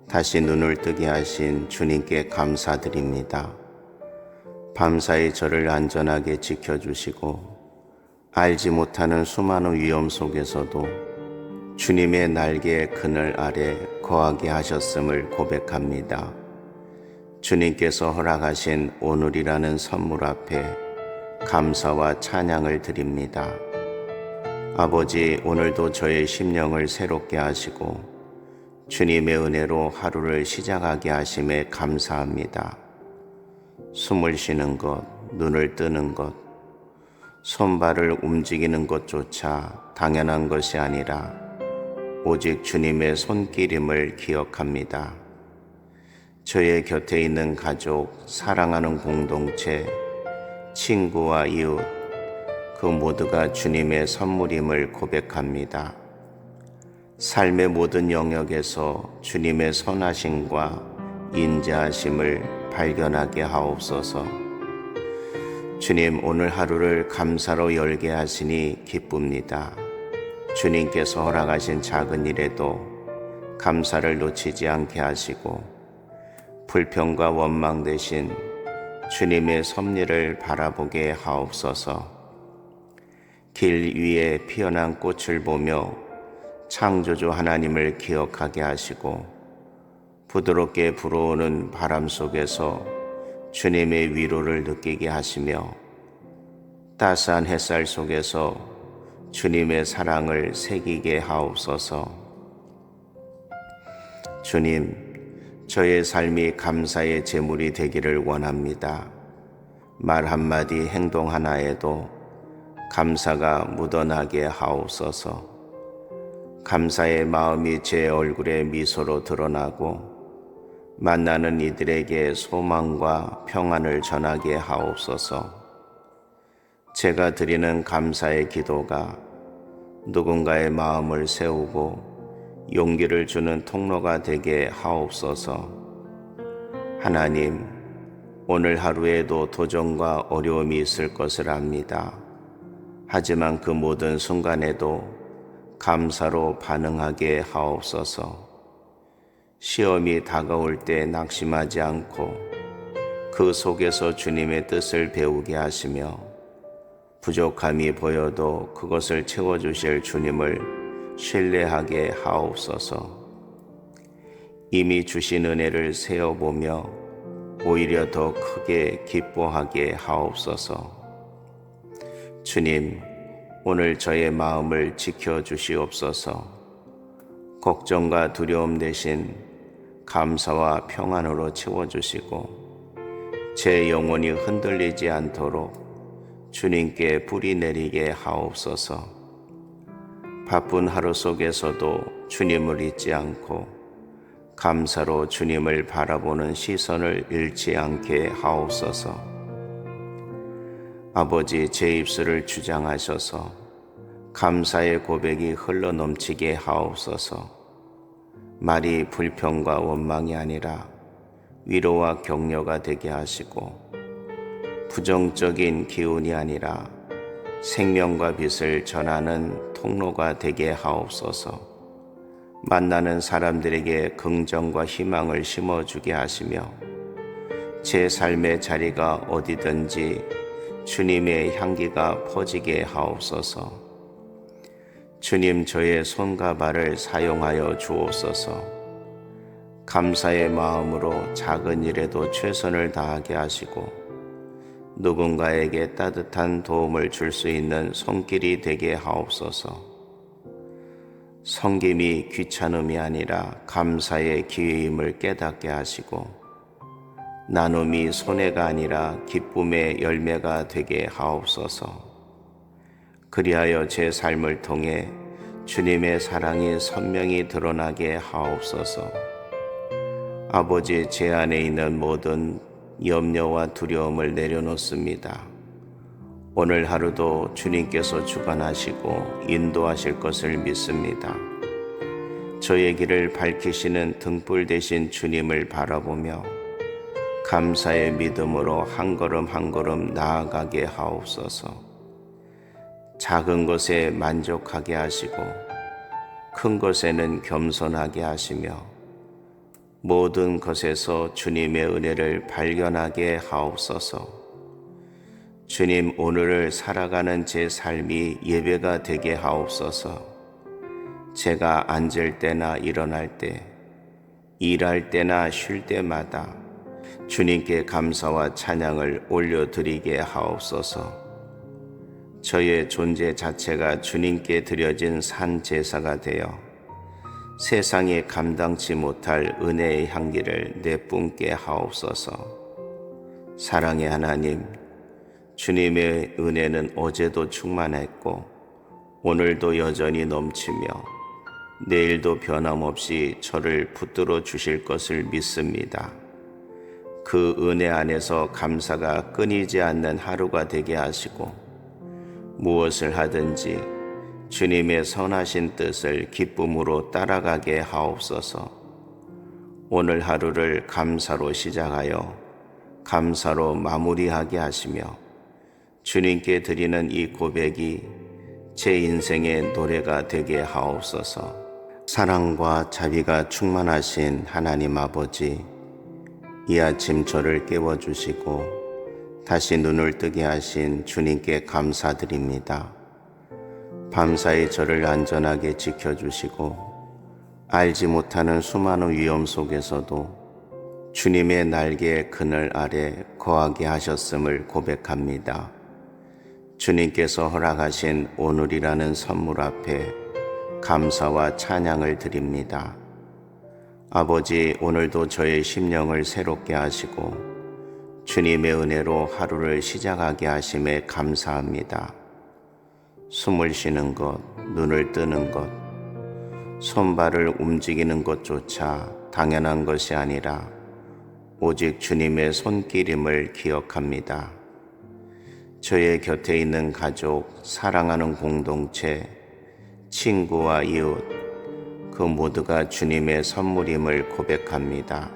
다시 눈을 뜨게 하신 주님께 감사드립니다. 밤사이 저를 안전하게 지켜주시고 알지 못하는 수많은 위험 속에서도 주님의 날개의 그늘 아래 거하게 하셨음을 고백합니다. 주님께서 허락하신 오늘이라는 선물 앞에 감사와 찬양을 드립니다. 아버지, 오늘도 저의 심령을 새롭게 하시고 주님의 은혜로 하루를 시작하게 하심에 감사합니다. 숨을 쉬는 것, 눈을 뜨는 것, 손발을 움직이는 것조차 당연한 것이 아니라 오직 주님의 손길임을 기억합니다. 저의 곁에 있는 가족, 사랑하는 공동체, 친구와 이웃, 그 모두가 주님의 선물임을 고백합니다. 삶의 모든 영역에서 주님의 선하심과 인자하심을 발견하게 하옵소서. 주님, 오늘 하루를 감사로 열게 하시니 기쁩니다. 주님께서 허락하신 작은 일에도 감사를 놓치지 않게 하시고 불평과 원망 대신 주님의 섭리를 바라보게 하옵소서. 길 위에 피어난 꽃을 보며 창조주 하나님을 기억하게 하시고 부드럽게 불어오는 바람 속에서 주님의 위로를 느끼게 하시며 따스한 햇살 속에서 주님의 사랑을 새기게 하옵소서. 주님, 저의 삶이 감사의 제물이 되기를 원합니다. 말 한마디 행동 하나에도 감사가 묻어나게 하옵소서. 감사의 마음이 제 얼굴에 미소로 드러나고 만나는 이들에게 소망과 평안을 전하게 하옵소서. 제가 드리는 감사의 기도가 누군가의 마음을 세우고 용기를 주는 통로가 되게 하옵소서. 하나님, 오늘 하루에도 도전과 어려움이 있을 것을 압니다. 하지만 그 모든 순간에도 감사로 반응하게 하옵소서. 시험이 다가올 때 낙심하지 않고 그 속에서 주님의 뜻을 배우게 하시며 부족함이 보여도 그것을 채워주실 주님을 신뢰하게 하옵소서. 이미 주신 은혜를 세어보며 오히려 더 크게 기뻐하게 하옵소서. 주님, 오늘 저의 마음을 지켜주시옵소서. 걱정과 두려움 대신 감사와 평안으로 채워주시고 제 영혼이 흔들리지 않도록 주님께 뿌리 내리게 하옵소서. 바쁜 하루 속에서도 주님을 잊지 않고 감사로 주님을 바라보는 시선을 잃지 않게 하옵소서. 아버지, 제 입술을 주장하셔서 감사의 고백이 흘러넘치게 하옵소서. 말이 불평과 원망이 아니라 위로와 격려가 되게 하시고 부정적인 기운이 아니라 생명과 빛을 전하는 통로가 되게 하옵소서. 만나는 사람들에게 긍정과 희망을 심어주게 하시며 제 삶의 자리가 어디든지 주님의 향기가 퍼지게 하옵소서. 주님, 저의 손과 발을 사용하여 주옵소서. 감사의 마음으로 작은 일에도 최선을 다하게 하시고 누군가에게 따뜻한 도움을 줄 수 있는 손길이 되게 하옵소서. 섬김이 귀찮음이 아니라 감사의 기회임을 깨닫게 하시고 나눔이 손해가 아니라 기쁨의 열매가 되게 하옵소서. 그리하여 제 삶을 통해 주님의 사랑이 선명히 드러나게 하옵소서. 아버지, 제 안에 있는 모든 염려와 두려움을 내려놓습니다. 오늘 하루도 주님께서 주관하시고 인도하실 것을 믿습니다. 저의 길을 밝히시는 등불 되신 주님을 바라보며 감사의 믿음으로 한 걸음 한 걸음 나아가게 하옵소서. 작은 것에 만족하게 하시고 큰 것에는 겸손하게 하시며 모든 것에서 주님의 은혜를 발견하게 하옵소서. 주님, 오늘을 살아가는 제 삶이 예배가 되게 하옵소서. 제가 앉을 때나 일어날 때, 일할 때나 쉴 때마다 주님께 감사와 찬양을 올려드리게 하옵소서. 저의 존재 자체가 주님께 드려진 산 제사가 되어 세상이 감당치 못할 은혜의 향기를 내뿜게 하옵소서. 사랑의 하나님, 주님의 은혜는 어제도 충만했고 오늘도 여전히 넘치며 내일도 변함없이 저를 붙들어 주실 것을 믿습니다. 그 은혜 안에서 감사가 끊이지 않는 하루가 되게 하시고 무엇을 하든지 주님의 선하신 뜻을 기쁨으로 따라가게 하옵소서. 오늘 하루를 감사로 시작하여 감사로 마무리하게 하시며 주님께 드리는 이 고백이 제 인생의 노래가 되게 하옵소서. 사랑과 자비가 충만하신 하나님 아버지, 이 아침 저를 깨워주시고 다시 눈을 뜨게 하신 주님께 감사드립니다. 밤사이 저를 안전하게 지켜주시고 알지 못하는 수많은 위험 속에서도 주님의 날개의 그늘 아래 거하게 하셨음을 고백합니다. 주님께서 허락하신 오늘이라는 선물 앞에 감사와 찬양을 드립니다. 아버지, 오늘도 저의 심령을 새롭게 하시고 주님의 은혜로 하루를 시작하게 하심에 감사합니다. 숨을 쉬는 것, 눈을 뜨는 것, 손발을 움직이는 것조차 당연한 것이 아니라 오직 주님의 손길임을 기억합니다. 저의 곁에 있는 가족, 사랑하는 공동체, 친구와 이웃, 그 모두가 주님의 선물임을 고백합니다.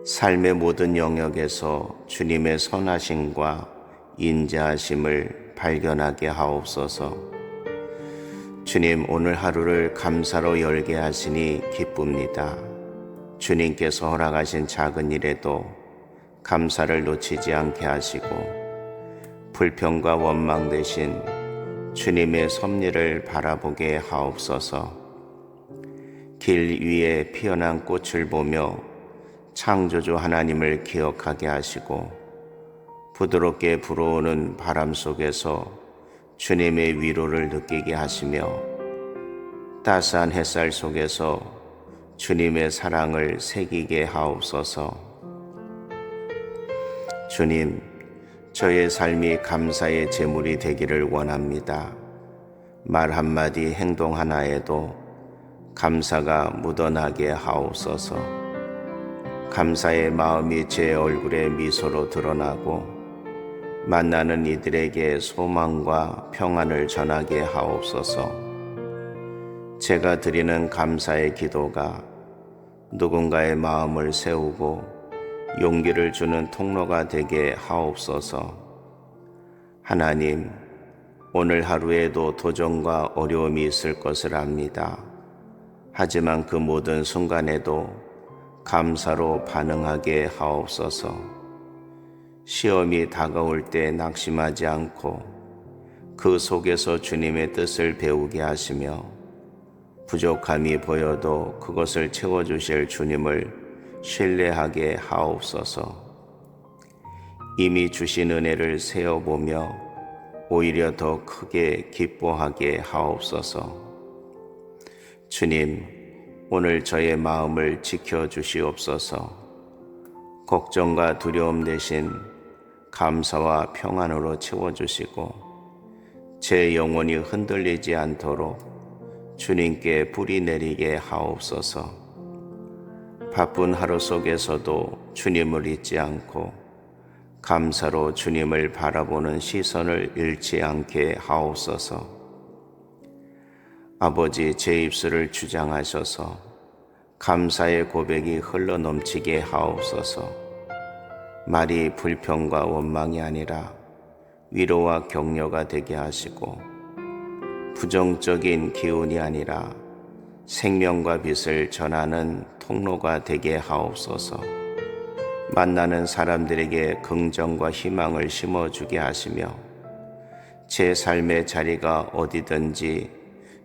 삶의 모든 영역에서 주님의 선하심과 인자하심을 발견하게 하옵소서. 주님, 오늘 하루를 감사로 열게 하시니 기쁩니다. 주님께서 허락하신 작은 일에도 감사를 놓치지 않게 하시고 불평과 원망 대신 주님의 섭리를 바라보게 하옵소서. 길 위에 피어난 꽃을 보며 창조주 하나님을 기억하게 하시고 부드럽게 불어오는 바람 속에서 주님의 위로를 느끼게 하시며 따스한 햇살 속에서 주님의 사랑을 새기게 하옵소서. 주님, 저의 삶이 감사의 제물이 되기를 원합니다. 말 한마디, 행동 하나에도 감사가 묻어나게 하옵소서. 감사의 마음이 제 얼굴에 미소로 드러나고 만나는 이들에게 소망과 평안을 전하게 하옵소서. 제가 드리는 감사의 기도가 누군가의 마음을 세우고 용기를 주는 통로가 되게 하옵소서. 하나님, 오늘 하루에도 도전과 어려움이 있을 것을 압니다. 하지만 그 모든 순간에도 감사로 반응하게 하옵소서. 시험이 다가올 때 낙심하지 않고 그 속에서 주님의 뜻을 배우게 하시며 부족함이 보여도 그것을 채워주실 주님을 신뢰하게 하옵소서. 이미 주신 은혜를 세어보며 오히려 더 크게 기뻐하게 하옵소서. 주님, 오늘 저의 마음을 지켜주시옵소서. 걱정과 두려움 대신 감사와 평안으로 채워주시고 제 영혼이 흔들리지 않도록 주님께 뿌리 내리게 하옵소서. 바쁜 하루 속에서도 주님을 잊지 않고 감사로 주님을 바라보는 시선을 잃지 않게 하옵소서. 아버지, 제 입술을 주장하셔서 감사의 고백이 흘러넘치게 하옵소서. 말이 불평과 원망이 아니라 위로와 격려가 되게 하시고 부정적인 기운이 아니라 생명과 빛을 전하는 통로가 되게 하옵소서. 만나는 사람들에게 긍정과 희망을 심어주게 하시며 제 삶의 자리가 어디든지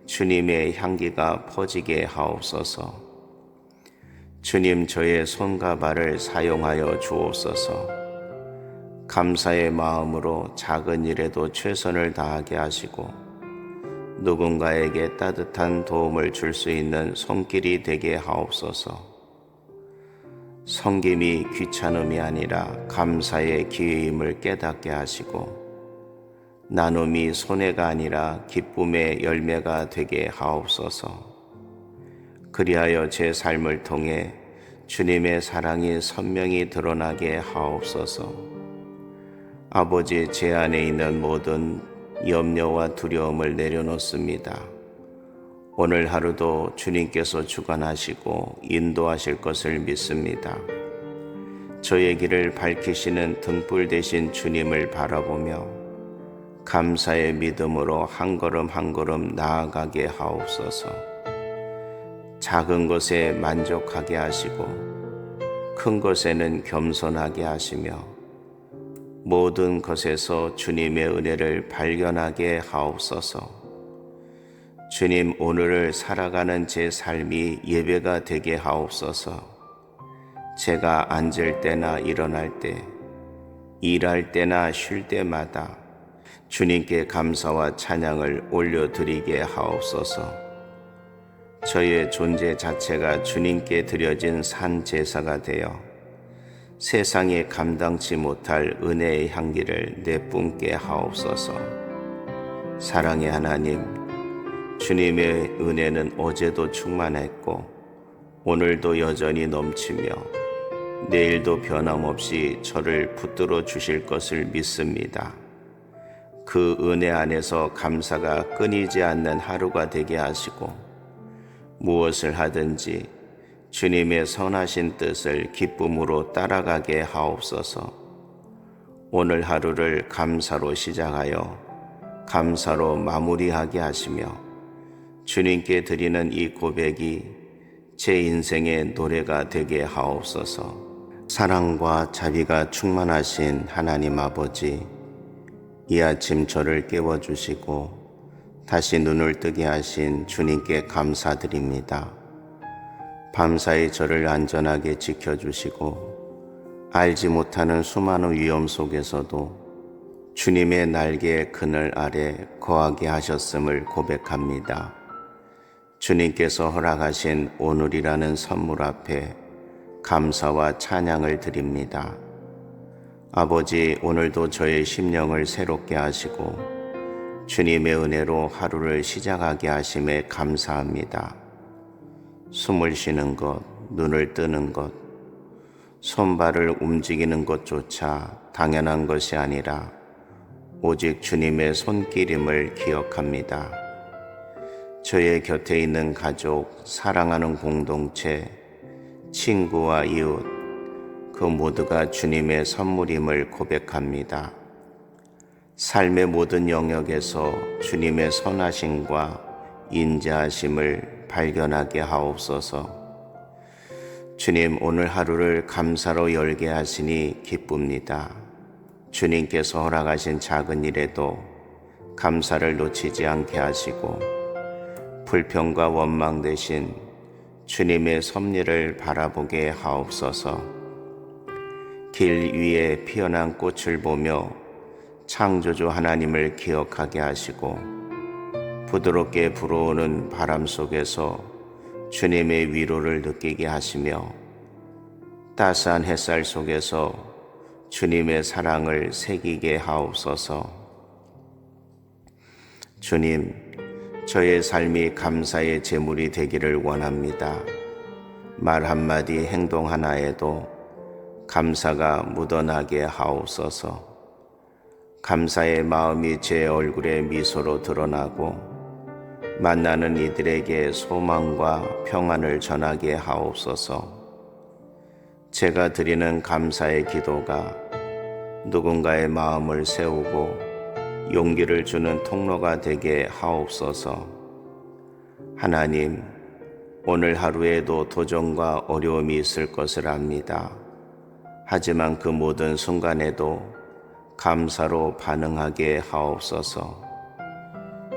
주님의 향기가 퍼지게 하옵소서. 주님, 저의 손과 발을 사용하여 주옵소서. 감사의 마음으로 작은 일에도 최선을 다하게 하시고 누군가에게 따뜻한 도움을 줄 수 있는 손길이 되게 하옵소서. 섬김이 귀찮음이 아니라 감사의 기회임을 깨닫게 하시고, 나눔이 손해가 아니라 기쁨의 열매가 되게 하옵소서. 그리하여 제 삶을 통해 주님의 사랑이 선명히 드러나게 하옵소서. 아버지, 제 안에 있는 모든 염려와 두려움을 내려놓습니다. 오늘 하루도 주님께서 주관하시고 인도하실 것을 믿습니다. 저의 길을 밝히시는 등불 되신 주님을 바라보며 감사의 믿음으로 한 걸음 한 걸음 나아가게 하옵소서. 작은 것에 만족하게 하시고 큰 것에는 겸손하게 하시며 모든 것에서 주님의 은혜를 발견하게 하옵소서. 주님, 오늘을 살아가는 제 삶이 예배가 되게 하옵소서. 제가 앉을 때나 일어날 때, 일할 때나 쉴 때마다 주님께 감사와 찬양을 올려드리게 하옵소서. 저의 존재 자체가 주님께 드려진 산 제사가 되어 세상에 감당치 못할 은혜의 향기를 내뿜게 하옵소서. 사랑의 하나님, 주님의 은혜는 어제도 충만했고 오늘도 여전히 넘치며 내일도 변함없이 저를 붙들어 주실 것을 믿습니다. 그 은혜 안에서 감사가 끊이지 않는 하루가 되게 하시고 무엇을 하든지 주님의 선하신 뜻을 기쁨으로 따라가게 하옵소서. 오늘 하루를 감사로 시작하여 감사로 마무리하게 하시며 주님께 드리는 이 고백이 제 인생의 노래가 되게 하옵소서. 사랑과 자비가 충만하신 하나님 아버지, 이 아침 저를 깨워주시고 다시 눈을 뜨게 하신 주님께 감사드립니다. 밤사이 저를 안전하게 지켜주시고 알지 못하는 수많은 위험 속에서도 주님의 날개의 그늘 아래 거하게 하셨음을 고백합니다. 주님께서 허락하신 오늘이라는 선물 앞에 감사와 찬양을 드립니다. 아버지, 오늘도 저의 심령을 새롭게 하시고 주님의 은혜로 하루를 시작하게 하심에 감사합니다. 숨을 쉬는 것, 눈을 뜨는 것, 손발을 움직이는 것조차 당연한 것이 아니라 오직 주님의 손길임을 기억합니다. 저의 곁에 있는 가족, 사랑하는 공동체, 친구와 이웃, 그 모두가 주님의 선물임을 고백합니다. 삶의 모든 영역에서 주님의 선하심과 인자하심을 발견하게 하옵소서. 주님, 오늘 하루를 감사로 열게 하시니 기쁩니다. 주님께서 허락하신 작은 일에도 감사를 놓치지 않게 하시고 불평과 원망 대신 주님의 섭리를 바라보게 하옵소서. 길 위에 피어난 꽃을 보며 창조주 하나님을 기억하게 하시고 부드럽게 불어오는 바람 속에서 주님의 위로를 느끼게 하시며 따스한 햇살 속에서 주님의 사랑을 새기게 하옵소서. 주님, 저의 삶이 감사의 제물이 되기를 원합니다. 말 한마디, 행동 하나에도 감사가 묻어나게 하옵소서. 감사의 마음이 제 얼굴에 미소로 드러나고 만나는 이들에게 소망과 평안을 전하게 하옵소서. 제가 드리는 감사의 기도가 누군가의 마음을 세우고 용기를 주는 통로가 되게 하옵소서. 하나님, 오늘 하루에도 도전과 어려움이 있을 것을 압니다. 하지만 그 모든 순간에도 감사로 반응하게 하옵소서.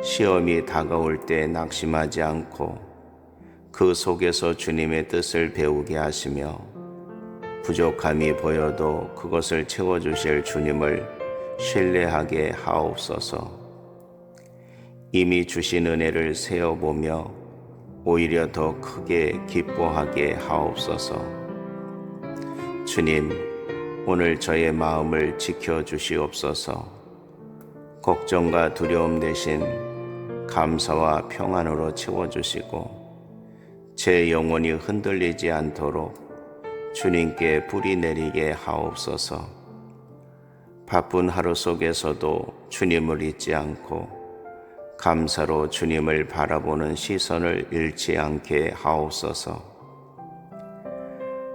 시험이 다가올 때 낙심하지 않고 그 속에서 주님의 뜻을 배우게 하시며 부족함이 보여도 그것을 채워주실 주님을 신뢰하게 하옵소서. 이미 주신 은혜를 세어보며 오히려 더 크게 기뻐하게 하옵소서. 주님, 오늘 저의 마음을 지켜주시옵소서. 걱정과 두려움 대신 감사와 평안으로 채워주시고 제 영혼이 흔들리지 않도록 주님께 뿌리 내리게 하옵소서. 바쁜 하루 속에서도 주님을 잊지 않고 감사로 주님을 바라보는 시선을 잃지 않게 하옵소서.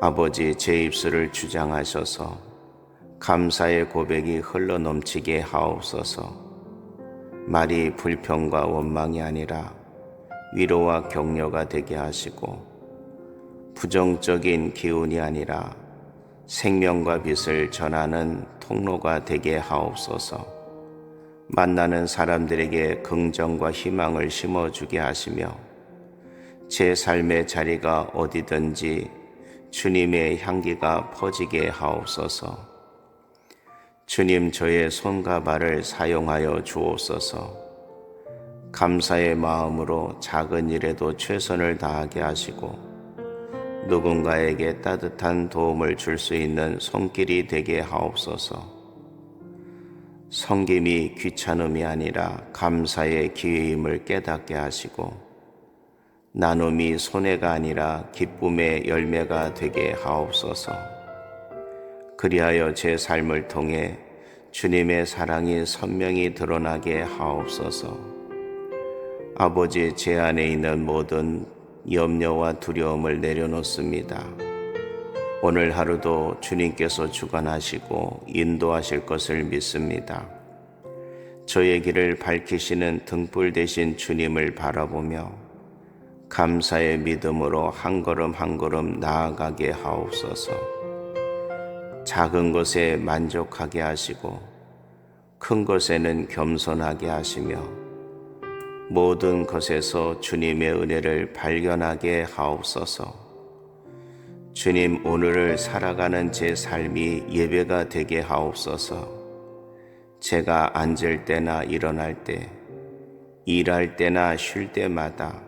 아버지, 제 입술을 주장하셔서 감사의 고백이 흘러넘치게 하옵소서. 말이 불평과 원망이 아니라 위로와 격려가 되게 하시고 부정적인 기운이 아니라 생명과 빛을 전하는 통로가 되게 하옵소서. 만나는 사람들에게 긍정과 희망을 심어주게 하시며 제 삶의 자리가 어디든지 주님의 향기가 퍼지게 하옵소서. 주님, 저의 손과 발을 사용하여 주옵소서. 감사의 마음으로 작은 일에도 최선을 다하게 하시고 누군가에게 따뜻한 도움을 줄 수 있는 손길이 되게 하옵소서. 섬김이 귀찮음이 아니라 감사의 기회임을 깨닫게 하시고 나눔이 손해가 아니라 기쁨의 열매가 되게 하옵소서. 그리하여 제 삶을 통해 주님의 사랑이 선명히 드러나게 하옵소서. 아버지, 제 안에 있는 모든 염려와 두려움을 내려놓습니다. 오늘 하루도 주님께서 주관하시고 인도하실 것을 믿습니다. 저의 길을 밝히시는 등불 되신 주님을 바라보며 감사의 믿음으로 한 걸음 한 걸음 나아가게 하옵소서. 작은 것에 만족하게 하시고 큰 것에는 겸손하게 하시며 모든 것에서 주님의 은혜를 발견하게 하옵소서. 주님, 오늘을 살아가는 제 삶이 예배가 되게 하옵소서. 제가 앉을 때나 일어날 때, 일할 때나 쉴 때마다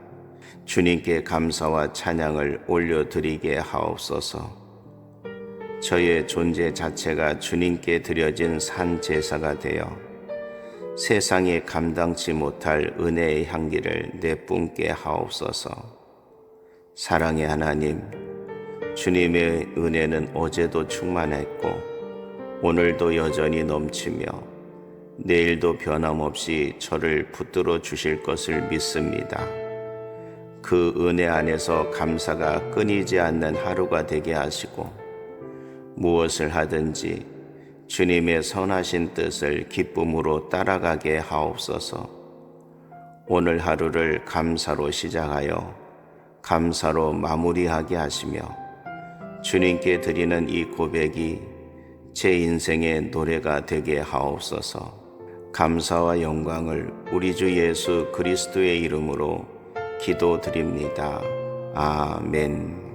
주님께 감사와 찬양을 올려드리게 하옵소서. 저의 존재 자체가 주님께 드려진 산 제사가 되어 세상에 감당치 못할 은혜의 향기를 내뿜게 하옵소서. 사랑의 하나님, 주님의 은혜는 어제도 충만했고 오늘도 여전히 넘치며 내일도 변함없이 저를 붙들어 주실 것을 믿습니다. 그 은혜 안에서 감사가 끊이지 않는 하루가 되게 하시고 무엇을 하든지 주님의 선하신 뜻을 기쁨으로 따라가게 하옵소서. 오늘 하루를 감사로 시작하여 감사로 마무리하게 하시며 주님께 드리는 이 고백이 제 인생의 노래가 되게 하옵소서. 감사와 영광을 우리 주 예수 그리스도의 이름으로 기도드립니다. 아멘.